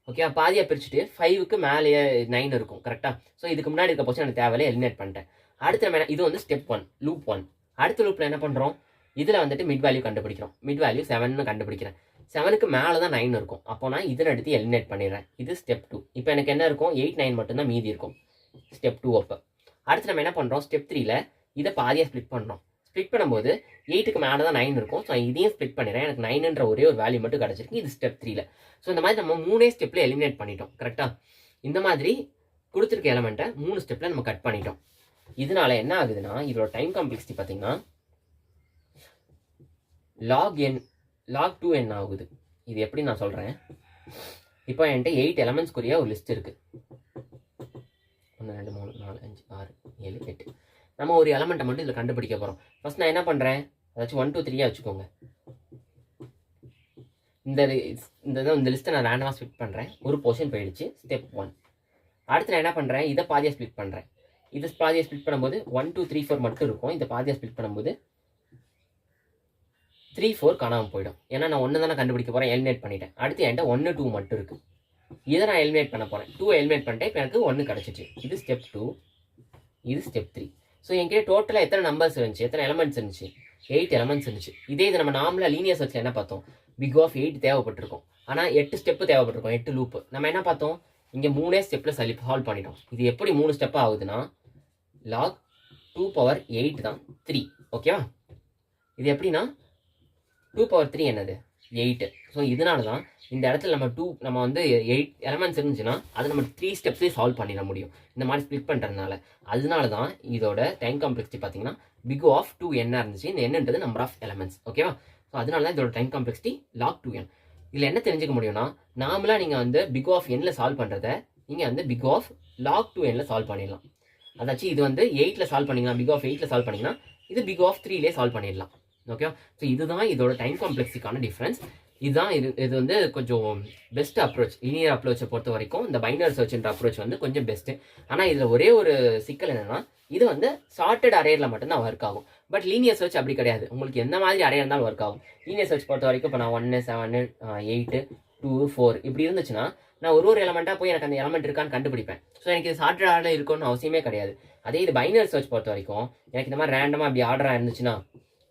ஓகே, பாதியாக பிரிச்சுட்டு 5க்கு மேலேயே 9 இருக்கும். கரெக்டாக? ஸோ இதுக்கு முன்னாடி இருக்க போச்சு எனக்கு தேவையில்லை, எலிமினேட் பண்ணிட்டேன். அடுத்து நம்ம இது வந்து ஸ்டெப் 1, லூப் 1. அடுத்த லூப்பில் என்ன பண்ணுறோம், இதில் வந்துட்டு மிட் வேல்யூ கண்டுபிடிக்கிறோம். மிட் வேல்யூ 7ன்னு கண்டுபிடிக்கிறேன். 7க்கு மேலே தான் 9 இருக்கும். அப்போ நான் இதில் எடுத்து எலிமினேட் பண்ணிடுறேன். இது ஸ்டெப் 2. இப்போ எனக்கு என்ன இருக்கும், 8 9 மட்டும்தான் மீதி இருக்கும் ஸ்டெப் 2 அப்போ. அடுத்து நம்ம என்ன பண்ணுறோம், ஸ்டெப் 3ல் இதை பாதியாக ஸ்ப்ளிட் பண்ணுறோம். ஸ்ப்ளிட் பண்ணும்போது 8க்கு மேலே தான் 9 இருக்கும். ஸோ இதையும் ஸ்ப்ளிட் பண்ணிடுறேன். எனக்கு 9ன்ற ஒரே ஒரு வேல்யூ மட்டும் கிடச்சிருக்கு. இது ஸ்டெப் 3ல். ஸோ இந்த மாதிரி நம்ம 3 ஸ்டெப்பில் எலிமினேட் பண்ணிட்டோம். கரெக்டாக? இந்த மாதிரி கொடுத்துருக்க எலமெண்ட்டை 3 ஸ்டெப்பில் நம்ம கட் பண்ணிட்டோம். இதனால என்ன ஆகுதுன்னா, இதோட டைம் காம்ப்ளெக்சிட்டி பார்த்தீங்கன்னா log 2n ஆகுது. இது எப்படி நான் சொல்கிறேன், இப்போ என்கிட்ட 8 எலமெண்ட்ஸ்க்குரிய ஒரு லிஸ்ட் இருக்குது. 1 2 3 4 5 6 7 8. நம்ம ஒரு எலமெண்ட்டை மட்டும் இதில் கண்டுபிடிக்க போகிறோம். ஃபர்ஸ்ட் நான் என்ன பண்ணுறேன், அதாச்சும் 1 2 3 வச்சுக்கோங்க. இந்த லிஸ்ட்டை நான் ரேண்டமாக ஸ்ப்ளிட் பண்ணுறேன். ஒரு போர்ஷன் போயிடுச்சு, ஸ்டெப் 1. அடுத்து நான் என்ன பண்ணுறேன், இதை பாதியாக ஸ்ப்ளிட் பண்ணுறேன். இது பாதியாக ஸ்ப்ளிட் பண்ணும்போது 1 2 3 4 மட்டும் இருக்கும். இந்த பாதியாக ஸ்ப்ளிட் பண்ணும்போது 3 4 காணாமல் போயிடும். ஏன்னா நான் 1 தானே கண்டுபிடிக்க போகிறேன், எலிமினேட் பண்ணிட்டேன். அடுத்து என்கிட்ட 1 2 மட்டும் இருக்குது. இதை நான் எலிமினேட் பண்ண போகிறேன். 2 எலிமினேட் பண்ணிட்டேன். இப்போ எனக்கு 1 கிடச்சிச்சு. இது ஸ்டெப் 2, இது ஸ்டெப் 3. ஸோ என்கிட்ட டோட்டலாக எத்தனை நம்பர்ஸ் இருந்துச்சு, எத்தனை எலமெண்ட்ஸ் இருந்துச்சு, 8 எலமெண்ட்ஸ் இருந்துச்சு. இதே இது நம்ம நார்மலாக லீனியர் சர்ச்சில் என்ன பார்த்தோம், பிக் ஆஃப் 8 தேவைப்பட்டிருக்கும். ஆனால் 8 ஸ்டெப்பு தேவைப்பட்டிருக்கும், 8 லூப்பு. நம்ம என்ன பார்த்தோம், இங்கே 3 ஸ்டெப்பில் சால்வ் பண்ணிட்டோம். இது எப்படி 3 ஸ்டெப்பாக ஆகுதுன்னா, log 2 பவர் 8 தான் 3. ஓகேவா? இது எப்படின்னா 2 பவர் 3 என்னது, 8. ஸோ இதனால தான் இந்த இடத்துல நம்ம வந்து 8 எலமெண்ட்ஸ் இருந்துச்சுன்னா அது நம்ம 3 ஸ்டெப்ஸ்லேயே சால்வ் பண்ணிட முடியும், இந்த மாதிரி ஸ்ப்ளிட் பண்ணுறதுனால. அதனால தான் இதோட டைம் காம்ப்ளெக்சிட்டி பார்த்தீங்கன்னா பிக் ஆஃப் 2n இருந்துச்சு. இந்த என்னன்றது நம்பர் ஆஃப் எலமெண்ட்ஸ். ஓகேவா? ஸோ அதனால தான் இதோட டைம் காம்ப்ளெக்சிட்டி log 2n. இதில் என்ன தெரிஞ்சுக்க முடியும்னா, நார்மலாக நீங்கள் வந்து பிக் ஆஃப் n சால்வ் பண்ணுறத நீங்கள் வந்து big of log 2n solve பண்ணிடலாம். அதாச்சும் இது வந்து 8ல் சால்வ் பண்ணிங்கன்னா, பிக் ஆஃப் 8ல் சால்வ் பண்ணிங்கன்னா இது பிக் ஆஃப் 3லே சால்வ் பண்ணிடலாம். ஓகே, ஸோ இதுதான் இதோட டைம் காம்ப்ளெக்ஸிக்கான டிஃப்ரென்ஸ். இதுதான் இது வந்து கொஞ்சம் பெஸ்ட் அப்ரோச். லீனியர் அப்ரோச்சை பொறுத்த வரைக்கும் இந்த பைனரி சர்ச்ன்ற அப்ரோச் வந்து கொஞ்சம் பெஸ்ட்டு. ஆனால் இதில் ஒரே ஒரு சிக்கல் என்னென்னா, இது வந்து சார்ட்டட் அரேயில் மட்டும்தான் ஒர்க் ஆகும். பட் லீனியர் சர்ச் அப்படி கிடையாது. உங்களுக்கு எந்த மாதிரி அரே இருந்தாலும் ஒர்க் ஆகும். லீனியர் சர்ச் பொறுத்த வரைக்கும் இப்போ நான் 1 7 8 2 4 இப்படி இருந்துச்சுன்னா நான் ஒரு எலமெண்ட்டாக போய் எனக்கு அந்த எலமெண்ட் இருக்கான்னு கண்டுபிடிப்பேன். ஸோ எனக்கு இது சார்ட்டட் ஆர்டர் இருக்குன்னு அவசியமே கிடையாது. அதே இது பைனரி சர்ச் பொறுத்த வரைக்கும் எனக்கு இந்த மாதிரி ரேண்டமாக அப்படி ஆர்டராக இருந்துச்சுன்னா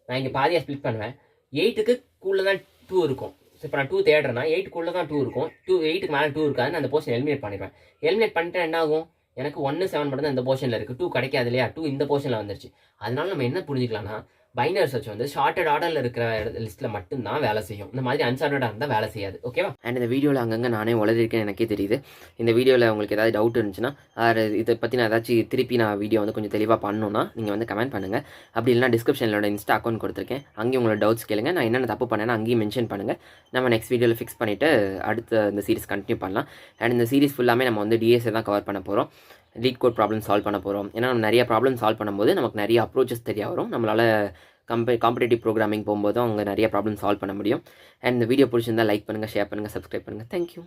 நான் இங்கே பாதியாக ஸ்ப்ளிட் பண்ணுவேன். 8க்கு கூள்ள தான் 2 இருக்கும். ஸோ இப்போ நான் 2 தேடுறேன்னா 8க்குள்ளே தான் 2 இருக்கும். 8க்கு மேலே 2 இருக்காதுன்னு அந்த போர்ஷன் எலிமினேட் பண்ணிடுவேன். எலிமினேட் பண்ணிட்டு என்ன ஆகும், எனக்கு 1 7 மட்டும் தான் இந்த போர்ஷனில் இருக்குது, 2 கிடைக்காது இல்லையா, 2 இந்த போர்ஷனில் வந்துருச்சு. அதனால நம்ம என்ன புரிஞ்சுக்கலாம்னா, பைனரி சர்ச் வந்து ஷார்ட்டட் ஆர்டரில் இருக்கிற லிஸ்ட்டில் மட்டும்தான் வேலை செய்யும். இந்த மாதிரி அன்சார்ட்டடாக இருந்தால் வேலை செய்யாது. ஓகேவா? அண்ட் இந்த வீடியோவில் அங்கங்கே நானே உளறிருக்கேன், எனக்கே தெரியுது. இந்த வீடியோவில் உங்களுக்கு ஏதாவது டவுட் இருந்துச்சுன்னா, இதை பற்றி நான் ஏதாச்சும் திருப்பி நான் வீடியோ வந்து கொஞ்சம் தெளிவாக பண்ணணும்னா நீங்கள் வந்து கமெண்ட் பண்ணுங்கள். அப்படி இல்லைனா டிஸ்கிரிப்ஷனில் இன்ஸ்டா அக்கௌண்ட் கொடுத்துருக்கேன், அங்கேயும் உங்களோட டவுட்ஸ் கேளுங்க. நான் என்னென்ன தப்பு பண்ணேன்னா அங்கேயும் மென்ஷன் பண்ணுங்கள். நம்ம நெக்ஸ்ட் வீடியோவில் ஃபிக்ஸ் பண்ணிவிட்டு அடுத்த இந்த சீரிஸ் கண்டினியூ பண்ணலாம். அண்ட் இந்த சீரிஸ் ஃபுல்லாமே நம்ம வந்து டிஎஸ்ஏ தான் கவர் பண்ண போகிறோம். லீட் கோட் ப்ராப்ளம் சால்வ் பண்ண போகிறோம். ஏன்னா நம்ம நிறைய ப்ராப்ளம் சால்வ் பண்ணும்போது நமக்கு நிறைய அப்ரோச்சஸ் தெரிய வரும். நம்மளால் காம்படிட்டிவ் ப்ரோக்ராமிங் போகும்போதும் அவங்க நிறைய ப்ராப்ளம் சால்வ் பண்ண முடியும். அண்ட் இந்த வீடியோ பிடிச்சிருந்தால் லைக் பண்ணுங்கள், ஷேர் பண்ணுங்கள், சப்ஸ்கிரைப் பண்ணுங்கள். தேங்க்யூ.